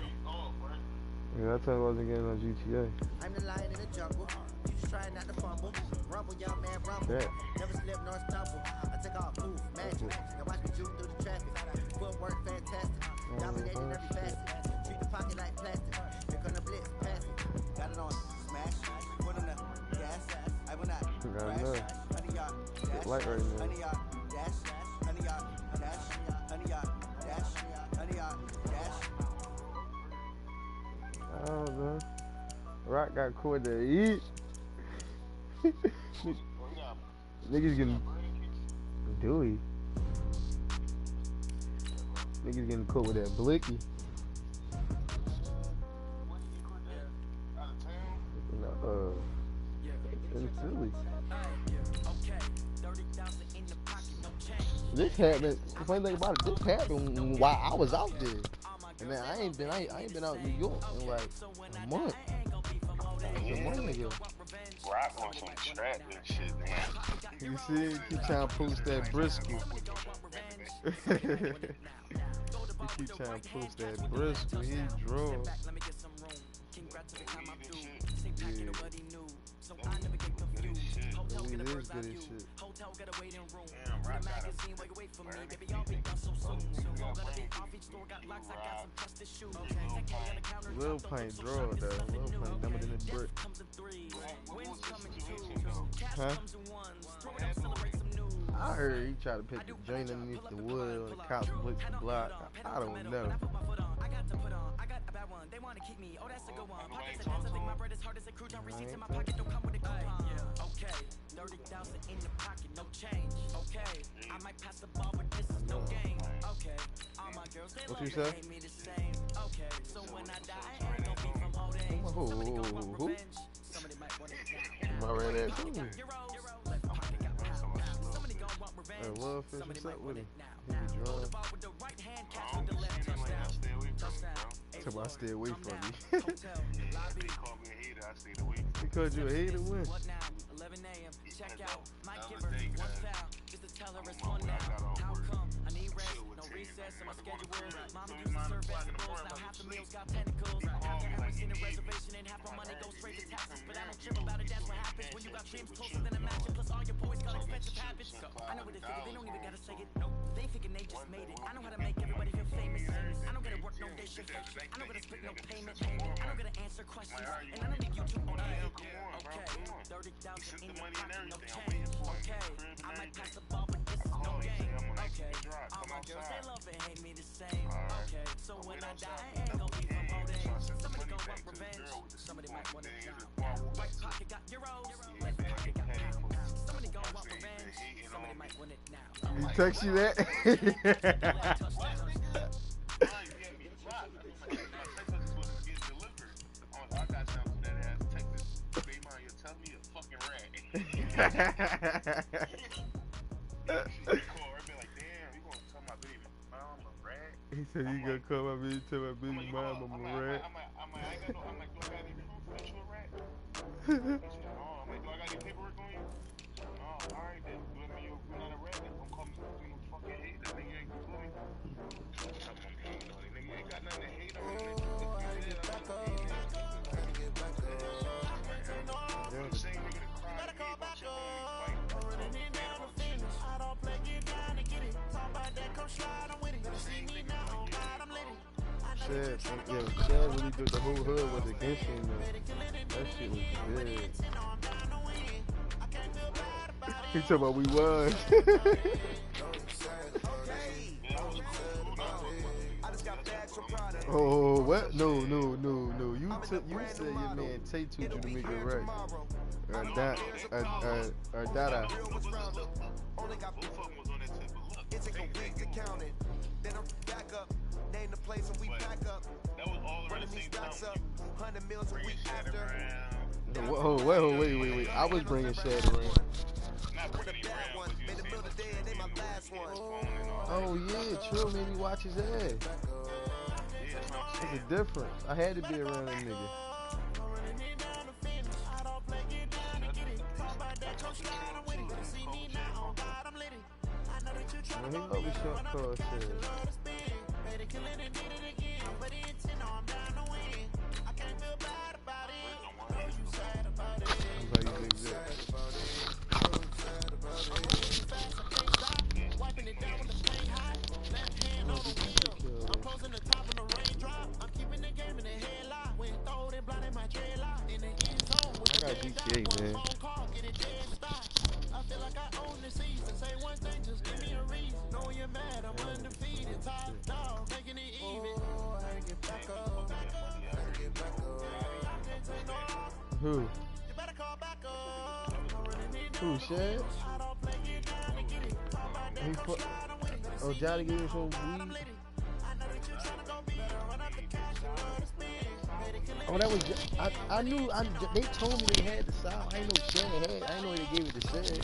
Yeah, I thought I wasn't getting on GTA.
I'm the lion in the jungle. You just trying not to fumble. Rumble, young man, rumble.
Yeah.
Never slip nor stumble. I take off, move, magic. Now watch me juke through the traffic. Footwork fantastic. Dominating every facet. Treat the pocket like plastic. Here gonna blitz, pass it. Got it on, smash. Foot on the gas. I will not crash. Honey yard, dash.
Light right now.
Honey yard, dash. Honey yard, dash. Honey yard, dash. Honey yard, dash.
I don't know. Rock got caught to eat. Niggas getting Dewey. Niggas getting caught with that blicky. In Philly. This happened. The funny thing about it, this happened while I was out there. And then I ain't been out in New York in like a month. A month ago.
Rock on some trap and shit, man.
You see, he trying to post that brisket. He keep trying to post that brisket. He draws. Yeah. It is good as shit. Lil Pint draw though. Lil Pint dumber than a brick. Huh? I heard he tried to pick the joint underneath the wood or the cops blicked the block. I don't know. They want to keep me. Oh, that's a good one. Pockets of dance, I think my bread is hard as a crew. Don't receipts in my pocket, don't come with a coupon. Okay, 30,000 in the pocket, no change. Okay, I might pass the ball, but this is no game. Okay, all my girls, they love me the same. Okay, so when I die, I ain't gonna be from old age. Somebody gonna want revenge. Somebody might want it down. Somebody got left pocket got pound. Somebody gonna want revenge. Somebody might want it now. Throw the ball with the right hand, catch with the left touchdown. Tell me I stay away from you.
They call me a hater, I stayed away from you.
Because you a hater, when?
What now? 11 a.m. Check out. My giver, 1 pound. Just to tell her it's one now. How come? I need rest. No recess in my schedule. Mama used to serve vegetables. Now half the meals got tentacles. After every single reservation and half my money goes straight to taxes. But I don't trip about it. That's what happens when you got dreams closer than a mansion. Plus all your boys got expensive habits. I know what they figure. They don't even gotta say it. Nope. They thinking they just made it. I know how to make everybody feel famous. I don't gotta work no day shift. I don't gotta split no payment. I don't gotta answer questions. And I don't need you to okay. 30,000 in the pocket, no change. Okay. I might pass the ball, but this is no game. Okay. All my girls, they love and hate me the same. Okay. So when I die, I ain't gonna be from old age. Somebody gonna want revenge. Somebody might want it down. Right pocket got euros. Left pocket got pounds. Somebody gonna want revenge. Somebody might want it now.
He text you that? He said you gonna call my baby, tell my baby mom I'm a rat.
I'm like, do I got any proof that you a rat? I'm like, do I got any paperwork on you? No, alright then. You're not a rat, then don't call me no fucking hater. Nigga ain't gonna do me. Nigga ain't got nothing to hate on.
Shad, yo, Shad really did the whole hood was against him, though. That shit was big. He talking about we won. Oh, what? No. You said your man Tay told you to make it right. Or Dada.
Name the place and we pack up. That was all around the same time. 100 meals a week after.
Wait. I was bringing Shad around. Oh yeah, Trill made me watch his ass. There's a difference. I had to be around that nigga. Well, he always short call shit. I got GTA, man. Who? Who, Shad? Oh, Johnny gave him some weed? Oh, that was. I knew. They told me they had the sound. I ain't know Shad had. I didn't know they gave it to Shad.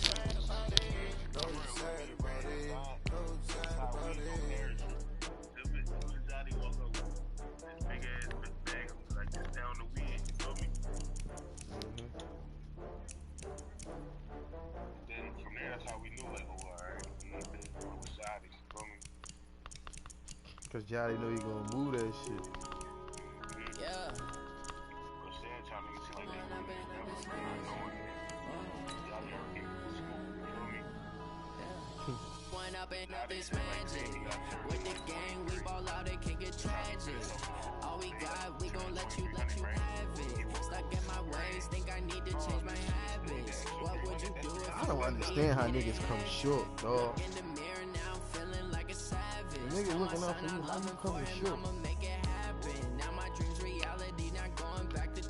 Cause Johnny know you gonna move that shit.
Yeah. One up and up is magic. With the gang, we ball out, it can get tragic. All we got, we gon' let you have it. Stuck in my ways, think I need to change my habits. What would you do if
I don't understand how niggas come short, dog.
in the mirror now I'm feeling like a savage.
The nigga looking out for you, how you coming short?
I'ma make it happen. Now my dreams reality, not going back to.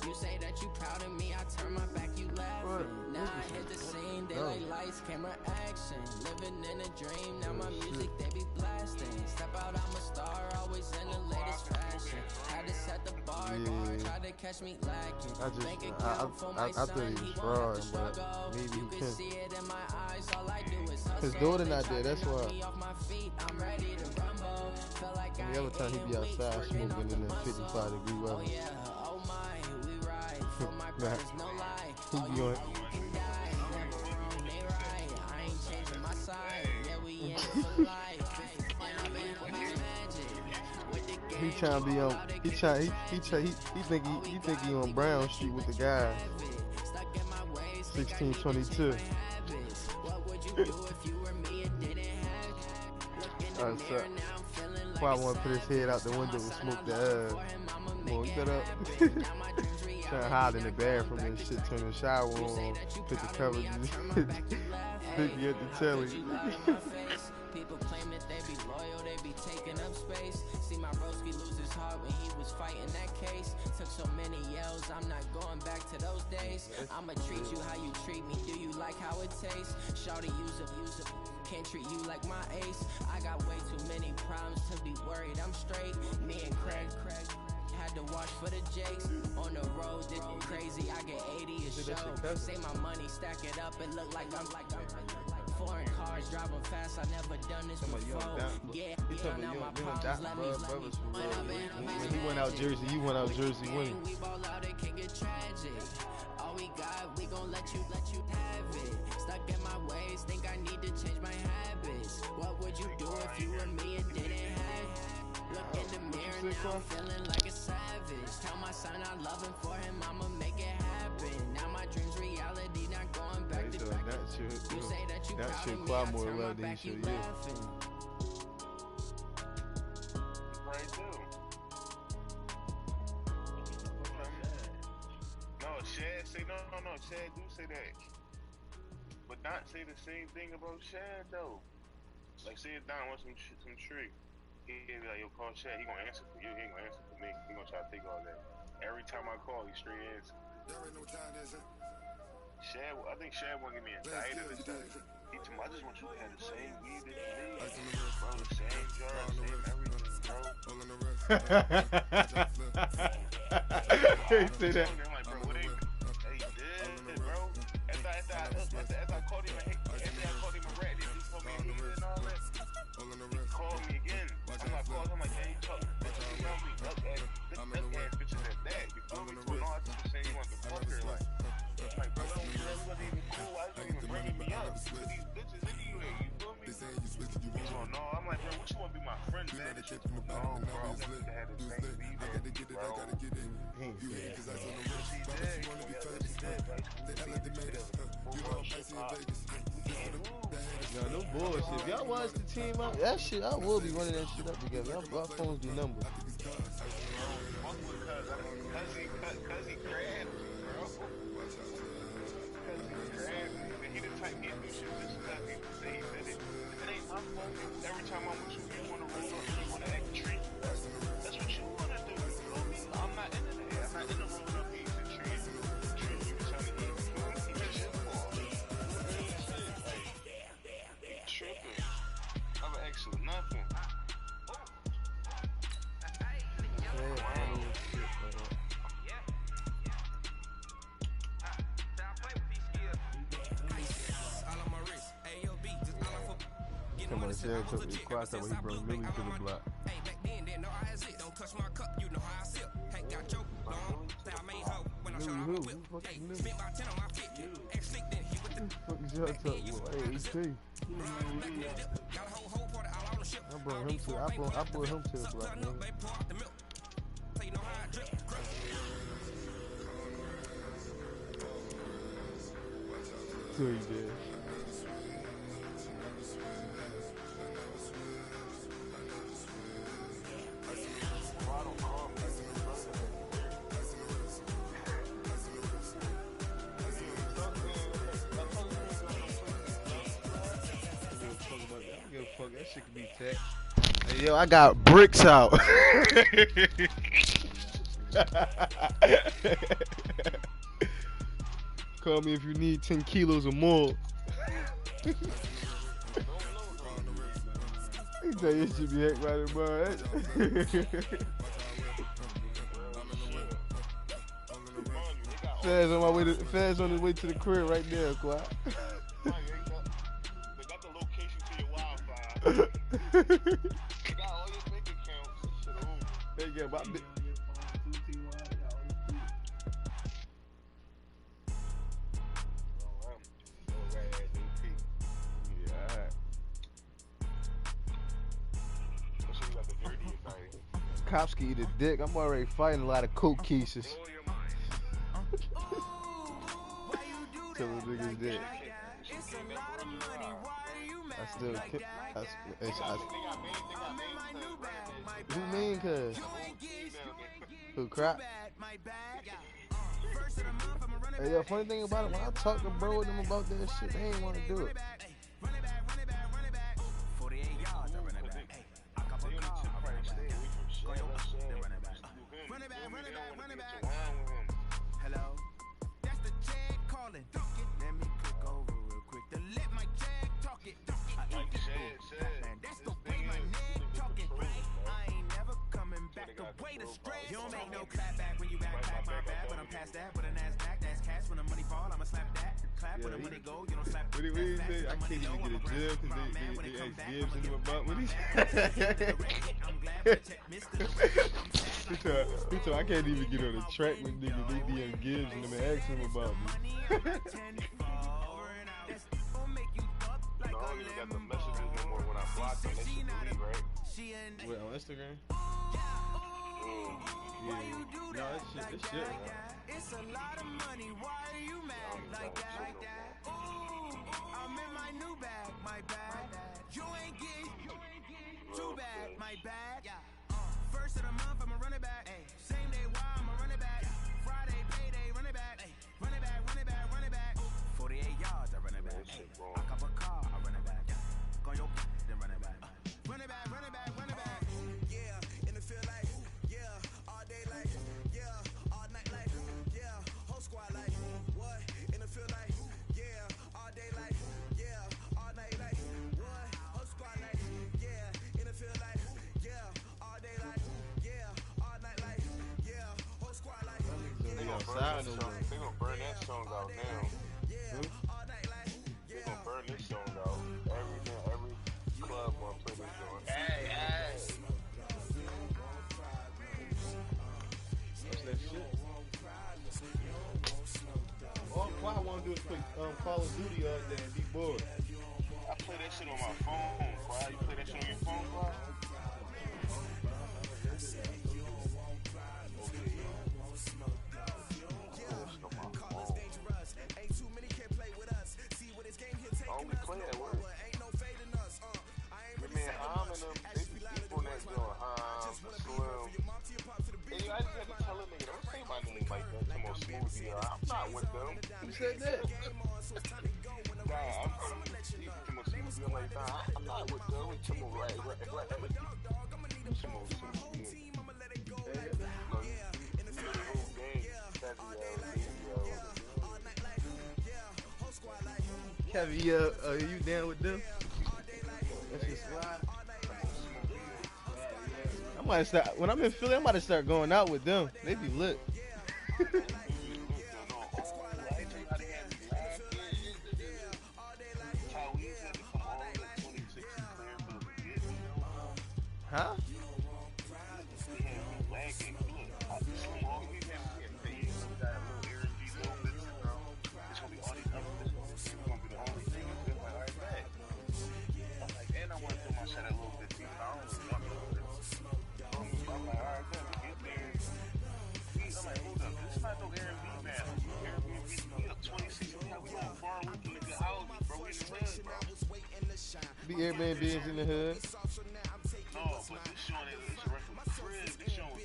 You say that you proud of me, I turn my back, you laughing. Now I hit the scene, daylight lights, camera action. Living in a dream, now my music they be blasting. Step out, I'm a star, always in the latest fashion. Had to set the bar, try to catch me lacking.
I thought he was fraud, but maybe he can.
See it in my eyes, all I do is
His daughter not there, that's why.
I'm ready to rumble. Feel like
And the other time he be outside smoking in the 55-degree weather.
Oh my, we ride for my brothers, no lie.
He be on.
I ain't changing my side. Yeah, we in it for life.
He trying to be on. He think he on Brown Street with the guys. 1622. Alright, so probably want to put his head out the window and smoke the come on, you better trying to hide in the bathroom and shit, turn the shower on, put the cover, sticky at the telly.
People claim that they be loyal, they be taking up space. See my broski lose his heart when he was fighting that case. Took so many yells, I'm not going back to those days. I'ma treat you how you treat me, do you like how it tastes? Shawty use up, can't treat you like my ace. I got way too many problems to be worried, I'm straight. Me and Craig had to watch for the Jakes. On the road, this crazy, I get 80 a show. Say my money, stack it up, it look like I'm foreign cars, driving fast, I never done this before. Yeah, now my problems let me.
When he went out Jersey, you went out Jersey winning.
We ball out, it can get tragic. All we got, we gon' let you have it. Stuck in my ways, think I need to change my habits. What would you do if you were me and didn't have it? Look in the mirror now, I'm feeling like a savage. Tell my son I love him, for him I'ma make it happen. Now my dreams reality, not going back to
That shit, quite more love than he should, yeah.
no. Shad do say that, but Don say the same thing about Shad though. Like, say if Don wants some trick, he'll be like, yo, call Shad. He gonna answer for you. He ain't gonna answer for me. He gonna try to take all that. Every time I call, he straight answer. Shad, I think Shad wanna get me indicted or something. He told me, I just want you to have the same weed that you need. Bro, the same jar, same everything, bro.
He say that.
I'm like, bro, what they did, bro? After I called him a rat, he told me he and all that. He called me again. I'm like, I'm like, hey, Chuck, bitches, you know me. Look ass bitches at that. You feel me? So, no, I just saying he wants to fuck her, like. Like, bro, we wasn't even cool. I wasn't even bringing me up. These bitches anyway, you feel me? So, no, I'm like, bro, what you want to be my friend, man? This shit's no, bro, I want you to have the same beat, bro.
He ain't say that. No, no bullshit. If y'all watch the team out, that shit, I will be running that shit up together. Our phones do numbers.
Cause he grabbed me, bro. He the type get do shit just because people say he said it. It ain't my fault. Every time I'm with you, you wanna roll up, you wanna act treat. That's what you wanna do. You feel me? I'm not into that. I'm not into rolling up these and trees. Trees you trying to eat. You feel me? He just shit for. He tripping. Never ask you nothing.
Come on, Shad took his quads up when he brought Millie to the block. Millie who? Who the fuck is Millie? Who the fuck is y'all talking about? Hey, ET. I brought him to the block, man. So he did. Fuck, that shit could be tech. Hey, yo, I got bricks out. Call me if you need 10 kilos or more. He tell you should be heck right about Faz on his way to the crib right there, Quad.
They got all your bank accounts.
They got my big. Yeah, alright. Cops can eat a dick. I'm already fighting a lot of coke cases. Tell the niggas that. I still can't. Who mean, cuz? Who crap? Hey, yo, funny thing about it, when I talk to bro with them about that shit, they ain't want to do it.
Hello? That's the Jag calling. Let me click over real quick to let my Jag talk it. Man, that's the way my neck talking. I ain't never coming back the way the stress. You don't make no clap back when you back my bad, but I'm past that. But a NASDAQ, that's cash. When the money fall, I'ma slap that. Clap when the money go, you don't slap.
What do you say? I can't even get a jail because they ask Gibbs in my butt. What he He told I can't even get on the track with niggas. They DM Gibbs and them ask him about me.
I don't even got the messages no more when I block them. They should delete, right?
Wait, on Instagram? Yeah. No, this shit, man.
It's a lot of money. Why are you mad like that? I'm in my new bag, my bag. You ain't getting too bad, my bag. First of the month, I'ma run it back. Same day, why I'ma run it back. Friday, payday, run it back. Run it back.
shit going.
I cop a car, I run it back. Go your then run it back. Run it back, run it back, run it back. Yeah, and it feel like, yeah, all day like, yeah, all night like, yeah, whole squad like, what? And it feel like, yeah, all day like, yeah, all night like, what? Whole squad like, yeah, and it feel like, yeah, all day like, yeah, all night like, yeah, whole squad like,
They gonna burn that song out now. They gonna burn this song out. Every club gonna play this song. Hey, hey.
That's that shit. All I want to do is play Call of Duty all day and be bored.
I play that shit on my phone, Clyde. You play that shit on your phone, Clyde? I only play at work. Your man Ham and them, they be deep on that joint. Ham, Slim. And I just had to tell a nigga, don't say my name like that. Come on, Smoothie. I'm not with them.
Who said that?
Nah, I'm Smoothie. I'm like, nah, I'm not with them. Come on, right. Come on, Smoothie.
Kevin, are you down with them? That's just slide. I might start when I'm in Philly. I might start going out with them. They be lit. Huh? Be Airbnbs in the hood.
No, but this show is a record crib. This show was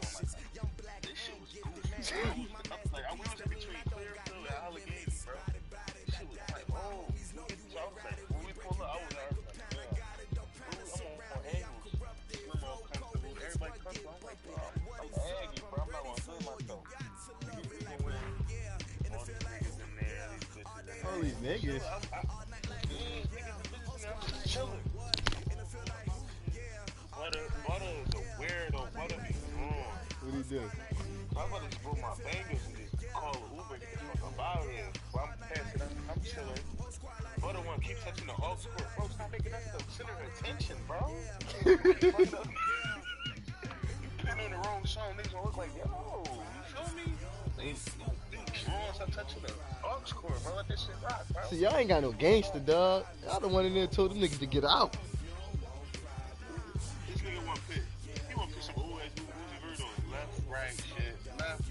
on like, this shit was goofy. I was in between Clearfield and Allegheny, bro. This shit was like, oh. So I was like, when we pulled up, I was like, I'm on angles. I'm on comfortable. Everybody comfortable. I'm like, bro, I'm aggy, bro. I'm not gonna say myself.
All these niggas.
I'm chilling. Butter is a weirdo. Butter be wrong.
What he do?
I'm about to put my fingers and just call an Uber and get the fuck up out of here. While I'm passing up, I'm chilling. Butter one keep touching the aux cord. Bro, stop making that stuff center of attention, bro. You putting on the wrong song, niggas gonna look like, yo, you feel me? They stop touching the aux cord, bro. Let this shit rock, bro.
See, y'all ain't got no gangster, dog. Y'all the one in there told them niggas to get out.
This nigga want pit. He want to put some old ass Uzi Vert on. Left, right, shit. Left,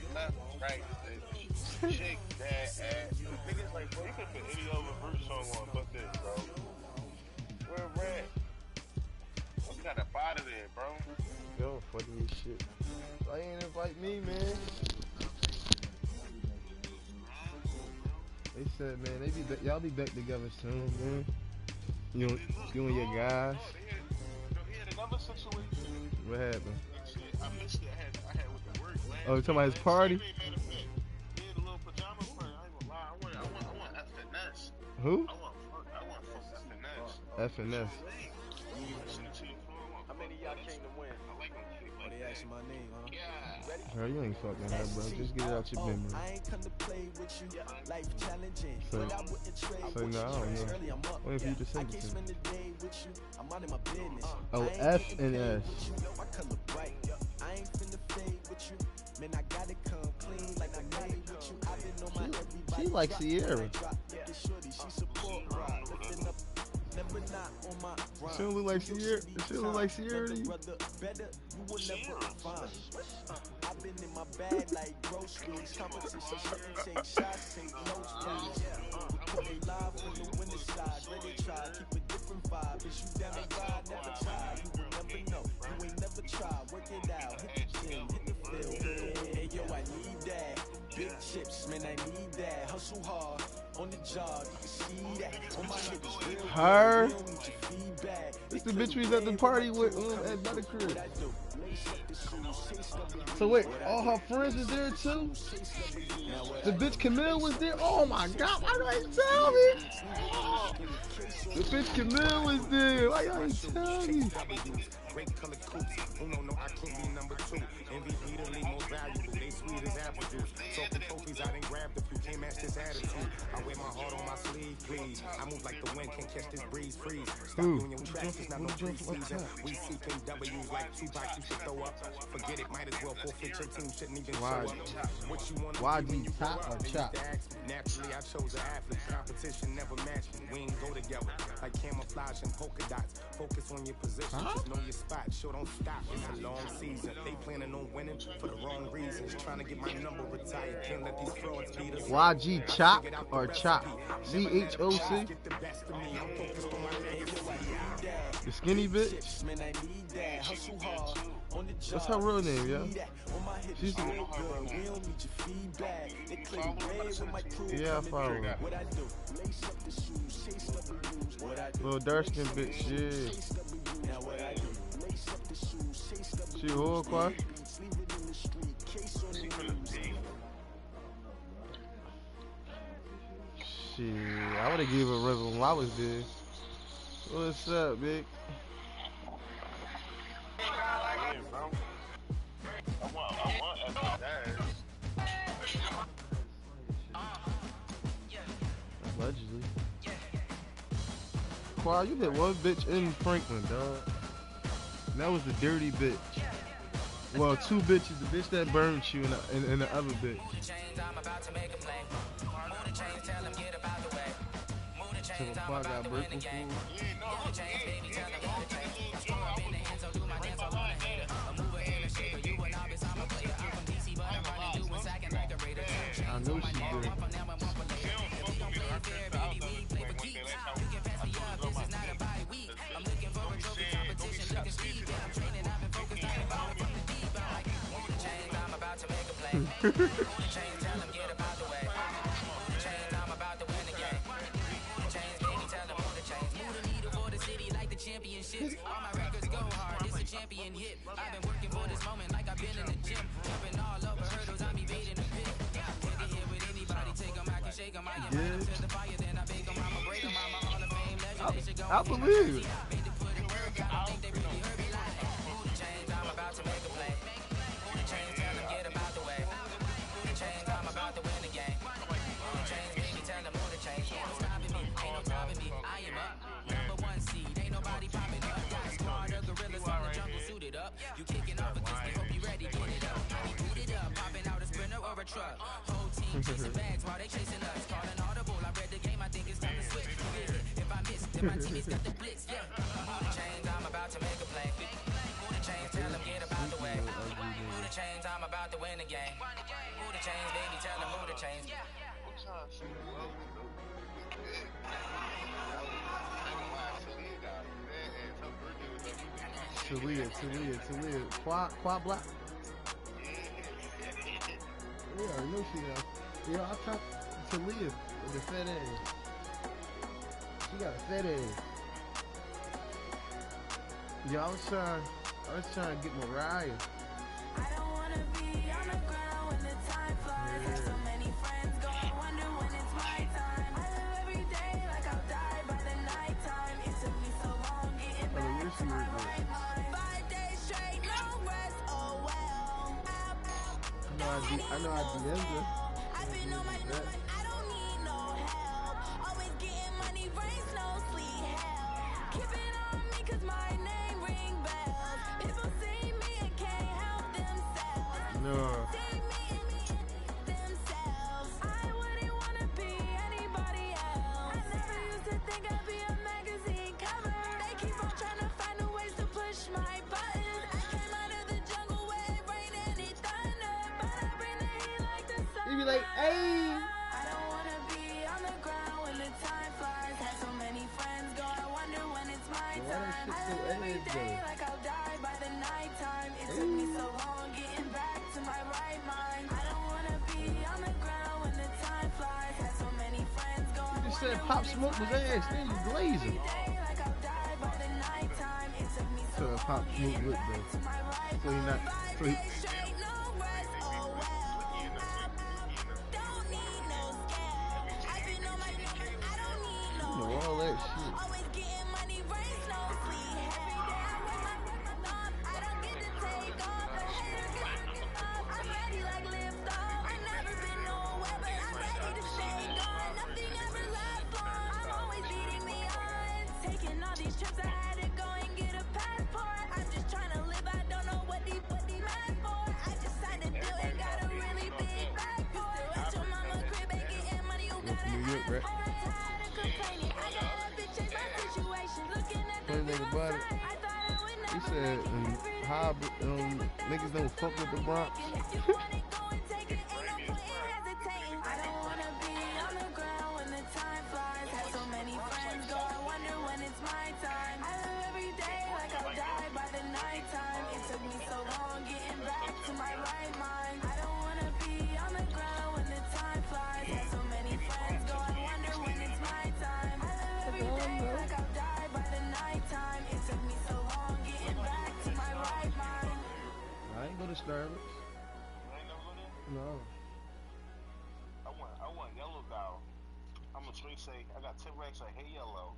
right. Shake that ass. Niggas like, bro, you could put any other Vert song on but this, bro. Where Red? You gotta body there, bro.
Yo, fucking shit. Why you ain't invite me, man? They said, man, y'all be back together soon, man. You and your guys.
He had another situation.
What happened?
I missed it. I had with the work last.
Oh, you talking about his party?
Yeah, the little pajama party. I ain't gonna lie. I want FNS.
Who?
I want FNS.
FNS.
How many of y'all came to win?
I like them.
Oh, they asking my name, huh?
Yeah.
Girl, you ain't fucking her, bro. Just get it out your memory.
I ain't come to play with you. Life challenging.
So,
But I wouldn't trade
so
with
no, I
you.
don't know.
Early, I'm up.
Wait for you to
I
send it
can't
to me.
spend the day with you. I'm out of my business.
Oh,
I ain't
F
finna
and
play
S.
with you. My color bright. I ain't finna fade with you. Man, I gotta come clean like I made with you. I've been on my everybody.
She like Sierra.
She support rock. Lifting up. Never not on my grind.
She don't look like Sierra. She don't look like Sierra to you.
Brother, better, you will never find. I've been in my bag like groceries. Competition, take shots, take notes, please. We put it live on the winning side. Ready to try, keep a different vibe. Is you down the ride? Never try. You will never know. You ain't never try. Work it out. Hit the gym, hit the field. Hey, yo, I need that. Big chips, man, I need that. Hustle hard.
On the job, you can see that. On my niggas, real
Her.
real, need your feedback.
It's the bitch we was at the party with at Buttercream. So wait, all her friends was there too? The bitch Camille was there? Oh my god, why do I tell me? The bitch Camille was there. Why y'all ain't tell me?
Great color coops. Uno, no, I can't be number 2. MVP to lead most valuable. They sweet as apple juice. Talking trophies, I didn't grab the few. Can't match this attitude. I wear my heart on my sleeve, please. I move like the wind, can't catch this breeze, freeze. Stop doing your tracks, it's not no pre-season. We see W's like Tupac, you should throw up. Forget it, might as well forfeit your team, shouldn't even show up. What you want to
do? Top or chop?
Naturally, I chose an athlete. Competition never matched me. We ain't go together. Like camouflage and polka dots. Focus on your position, just know your spot. Sure, don't stop. It's a long season. They planning on winning for the wrong reasons. Trying to get my number retired. Can't let these frauds beat us.
YG chop or chop? CHOC? The skinny bitch? That's her real name, yeah. She's yeah, I follow her. Little dark skin bitch, yeah. She who, Quad? Shit, I would've gave her a rhythm when I was big. What's up, big? Allegedly. Quad, you hit one bitch in Franklin, dog. And that was the dirty bitch. Well, two bitches. The bitch that burned you and the other bitch. So the fuck got breakfast food. I know she did.
All my records go hard, it's a champion hit. I've been working for this moment like I've been in the gym. Jumping all over hurdles, I'm evading the pit. Can't get here with anybody, take them, I can shake them. I get mine to the fire, then I bake them, I'ma break them. I'm a Hall of Fame legend, they should go.
I believe it.
Made to put in work, I don't think they really heard me like. Move the chains, I'm about to make a play. Move the chains, tell them get about the way. Move the chains, I'm about to win the game. Move the chains, baby, tell them move the chains. Ain't no stopping me, ain't no stopping me. I am up, number 1 seed, ain't nobody popping up. Got a squad of gorillas in the jungle suited up. You kicking off a twist, hope you ready, get it up. I be booted up, popping out a sprinter or a truck. Whole team chasing bags while they chasing us. Calling audible, I read the game, I think it's time to switch. If I miss, then my teammates got the blitz, yeah. Move the chains, I'm about to make a play. Move the chains, tell them get about the way. Move the chains, I'm about to win the game. Move the chains, baby, tell them move the chains.
Talia. Quad black. Yeah, I know she does. You know, I talked to Talia with the fat ass. She got a fat ass. Yeah, I was trying to get Mariah.
I don't wanna be on the ground when the time flies. Have so many friends go, I wonder when it's my time. I live every day like I'll die by the nighttime. It took me so long getting back to my right mind. 5 days straight, no rest, oh well.
I know I DM'd her.
I've been on my knees, I don't need no help. Always getting money, rains, no sleep, hell. Keep it on me 'cause my name ring bells. People see me and can't help themselves.
No.
See me and themselves. I wouldn't wanna be anybody else. I never used to think I'd be a magazine cover. They keep on trying to find a ways to push my buttons. I came out of the jungle where it rained and it thunder, but I bring the heat like the sun.
You be like, hey.
I don't wanna be on the ground when the time flies. Had so many friends go, I wonder when it's my time. I live every day like I'll die by the nighttime. It took me so long getting back to my right mind. I don't wanna be on the ground when the time flies. Had so many friends
said Pop Smoke was ass. They was glazing. So Pop Smoke look though. So he not. So he, you know all that shit. Right? Funny thing about it, he said how niggas don't fuck with the Bronx. Starbucks. No.
I want Yellow Dog. I'm gonna straight say I got 10 racks like hey Yellow.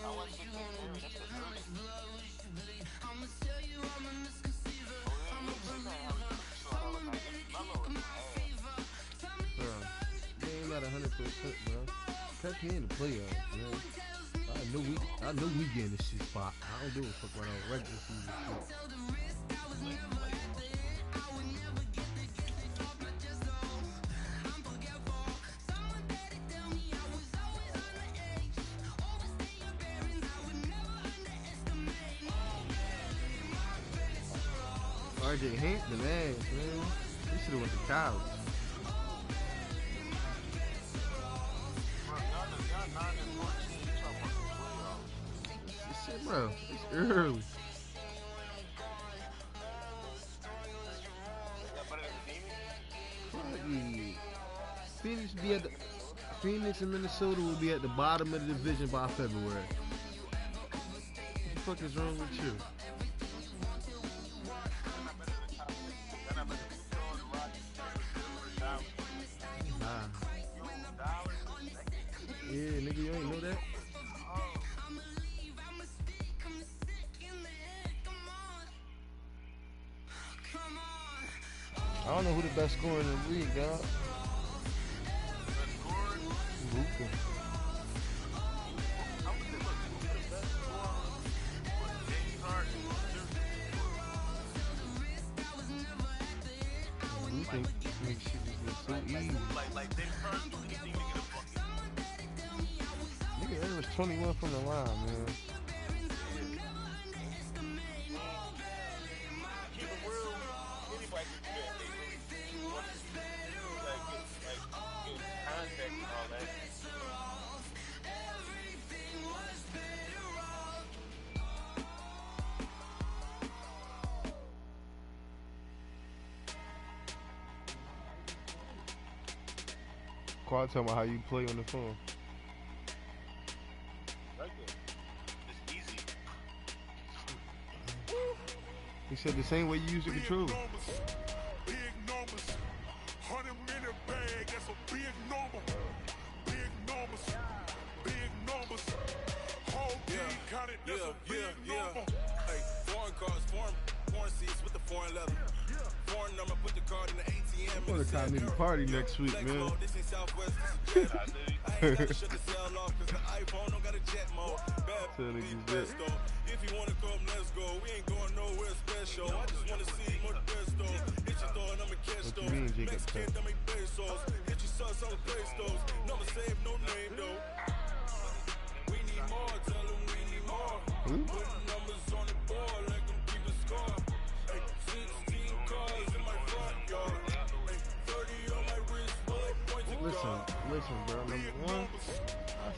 I want to
they ain't not 100%, bro. Catch me in the playoffs, man. I know we getting this shit spot. I don't give a fuck about our regular season shit. RJ Hampton ass, man. He should have went to college. Shit, bro, it's early. Phoenix and Minnesota will be at the bottom of the division by February. What the fuck is wrong with you? Yeah, nigga, you ain't know that? I don't know who the best scorer in the league, dog. Luka. You think make shit just look so easy. Nigga, that was 21 from the line, man. Quad, tell me how you play on the phone.
Right there. It's easy.
He said the same way you use the controller.
Big numbers. 100-minute bag, that's a big number. Big numbers. Big numbers. Whole team counted, that's a big number.
Hey, foreign cars, foreign seats with the foreign leather. Foreign number, put the card in the ATM.
I'm gonna time me to party next week, man.
This ain't Southwest, this is I ain't gotta shut the cell off cause the iPhone don't got a jet mode. Bad best though. If you wanna come, let's go. We ain't going nowhere special. I just wanna see more the best though. Hit your door and I'ma catch those. Mexican, that make pesos. Hit your sus, I'ma place those. Number save, no name though. We need more, tell them we need more. Put numbers on the board, like them keep a score. Hey, 16 cars in my front yard. Hey, 30 on my wrist, points and
Listen, bro. Number one, I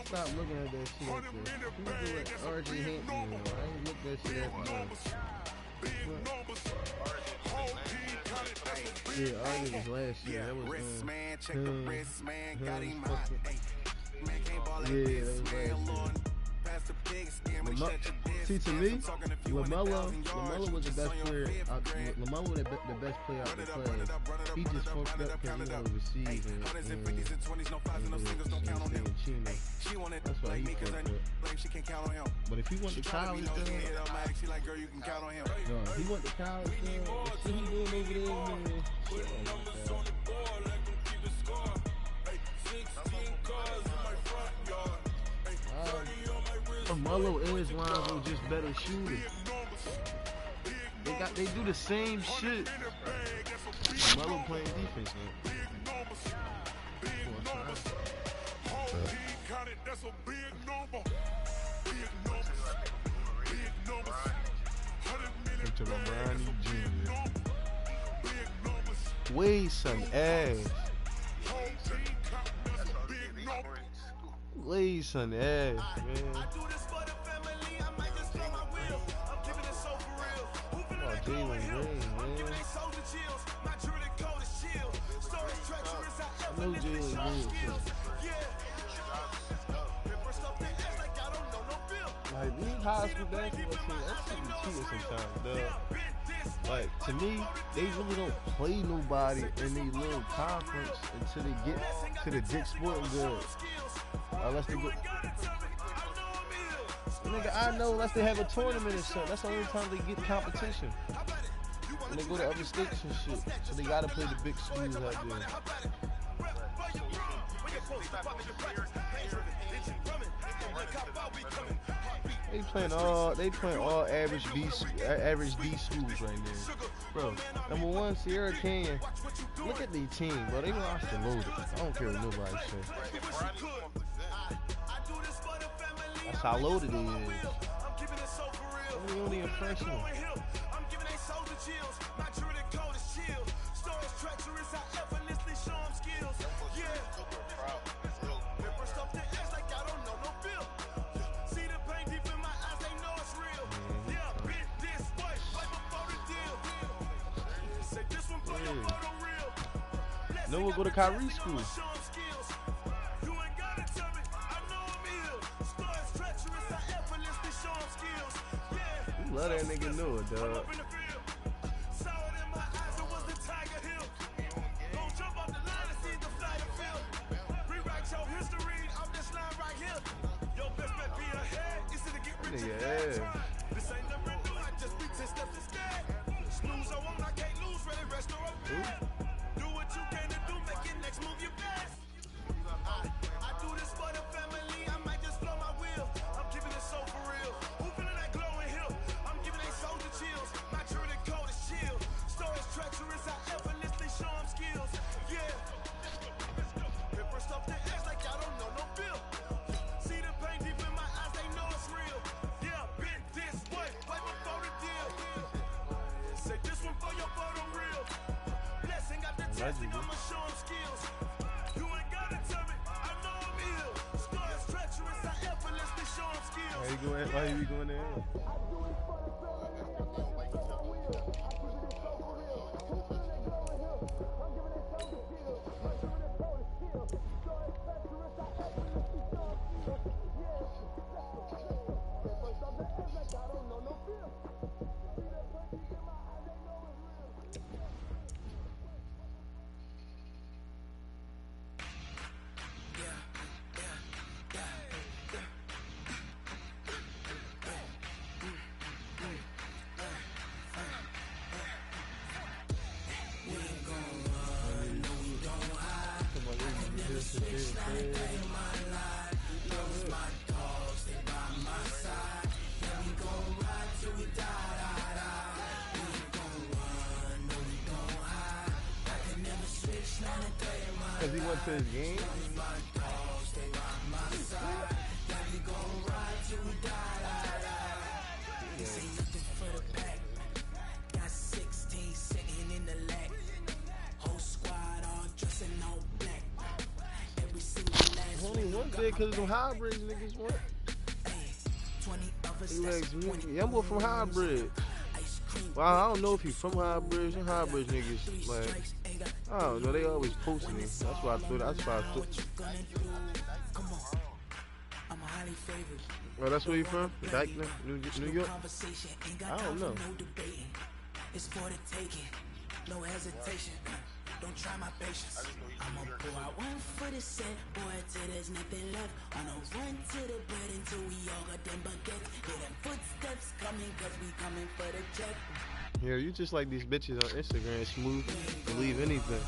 stopped looking at that shit up there. RJ Hampton, I ain't looked that shit up there. Yeah, Arden was last year. That was
wrist man, check the wrist man, got him hot. Man can't ball like
yeah,
this,
that
man,
was last
Lord.
year.
Past the pig skin, we shut your
See, to me, LaMelo
LaMelo
was the best player. LaMelo was the best player out the class. He just fucked up because he wanted to receive and Chino. That's why he fucked up. But if he went to college, no, if he went to college, the shit he doing over there, man. Shit, oh LaMelo is Lonzo, just better shooter. They do the same shit. LaMelo playing defense, man.
That's a big number. Big numbers. Big numbers. 100 million
To LeBron Jr.
big numbers.
Wade some ass. Wade some ass, man. Oh, Jalen Green, man. I know Jalen Green. Like, these high school basketball teams, that's shit be cheating sometimes, dog. Like, to me, they really don't play nobody in their little conference until they get to the Dick Sporting Goods. Unless they go... Nigga, I know unless they have a tournament and shit. That's the only time they get competition. When they go to other states and shit. So they gotta play the big schools out there. They playing all average D schools right now. Bro, number one, Sierra Canyon. Look at their team, bro. They roster loaded. I don't care what nobody say. That's how loaded it is. They only a freshman. No, we'll go to Kyrie school. You love that nigga Noah, dog. Why are you going there? Because he went to his game?
Got 16 sitting in the lag. Whole squad all dressing all black. Every single last
only one day because them hybrids niggas want.
20 of us.
Young boy from hybrid. Well, I don't know if he's from High Bridge and High Bridge niggas. Like, I don't know. They always posting it. That's why I thought. That's why I thought. Oh, that's where you from? Dykeman, New York? I don't know.
It's for the taking, no hesitation. Don't try my patience. I'ma pull out one for the set, boy, till there's nothing left. On a run to the bread until we all got them baguettes. Hear them footsteps coming, cause we coming for the check.
Yeah, you just like these bitches on Instagram, smooth, believe anything.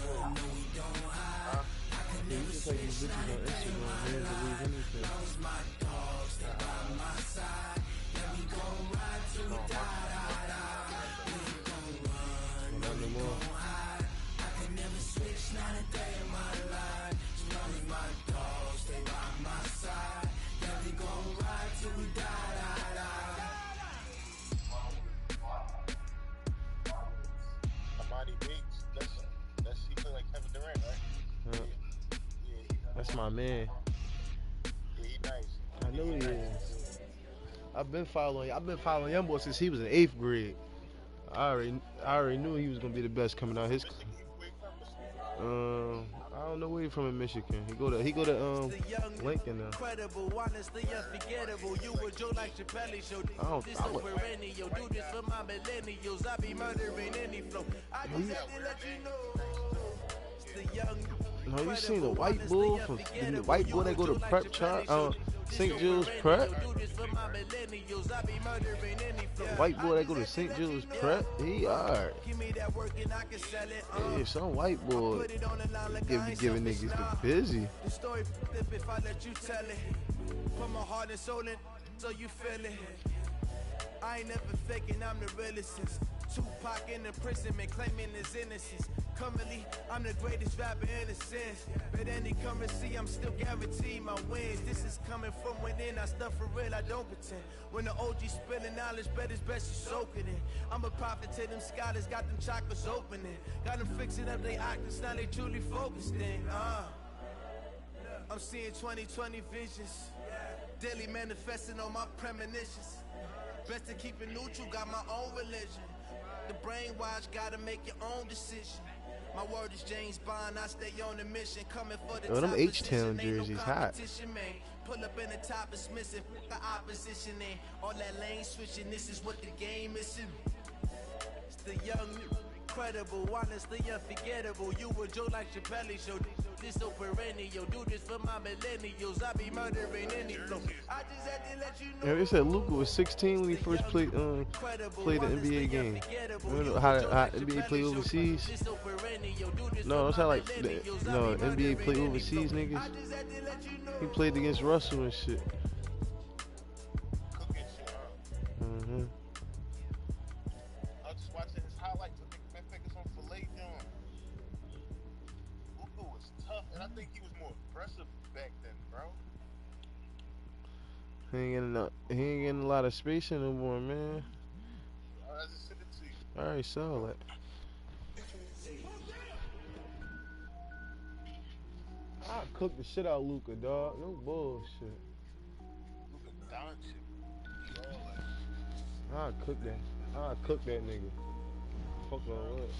Yeah, you just like these bitches on Instagram, man, believe anything. Not no more.
He play like Kevin Durant, right?
That's my man.
Yeah, he nice.
I know he is. I've been following Young Boy since he was in 8th grade. I already knew he was gonna be the best coming out his. I don't know where he from in Michigan. He go to Lincoln now. No, you seen the white bull from the white boy that go to prep St. Jules Prep? The white boy that go to St. Jules Prep? He alright. Yeah, some white boy be giving niggas the busy.
The story if I let you tell it. Put my heart and soul in so you feel it. I ain't never faking, I'm the realest since Tupac in the prison and claiming his innocence. Currently, I'm the greatest rapper in a sense. But any currency, I'm still guaranteed my wins. This is coming from within, I stuff for real, I don't pretend. When the OG spilling knowledge, bet it's best you soak it in. I'm a prophet to them scholars, got them chakras opening. Got them fixing up they octaves, now they truly focused in. I'm seeing 2020 visions. Daily manifesting on my premonitions. Best to keep it neutral, got my own religion. The brainwash, gotta make your own decision. My word is James Bond, I stay on the mission. Coming for the
them
top
H-Town
position, ain't
jerseys
no
hot.
competition, man. Pull up in the top is missing, the opposition in. All that lane switching, this is what the game is. It's the young, incredible, honestly unforgettable. You a Joe like Chappelle show. This so perennial, do this for my millennials. I be murdering any flow. I just had to let you know.
Yeah, they said Luka was 16 when he first played the NBA game. Remember how NBA play overseas? No, that's how NBA play overseas niggas. He played against Russell and shit.
I was just watching his highlights. I think it's on Filet John. Luka was tough, and I think he was more aggressive back then, bro.
He ain't getting a lot of space anymore, man.
I just sent it to you.
Alright, solid. I cook the shit out of Luka, dog. No bullshit.
Luka Doncic.
I cook that nigga. Fuck on what?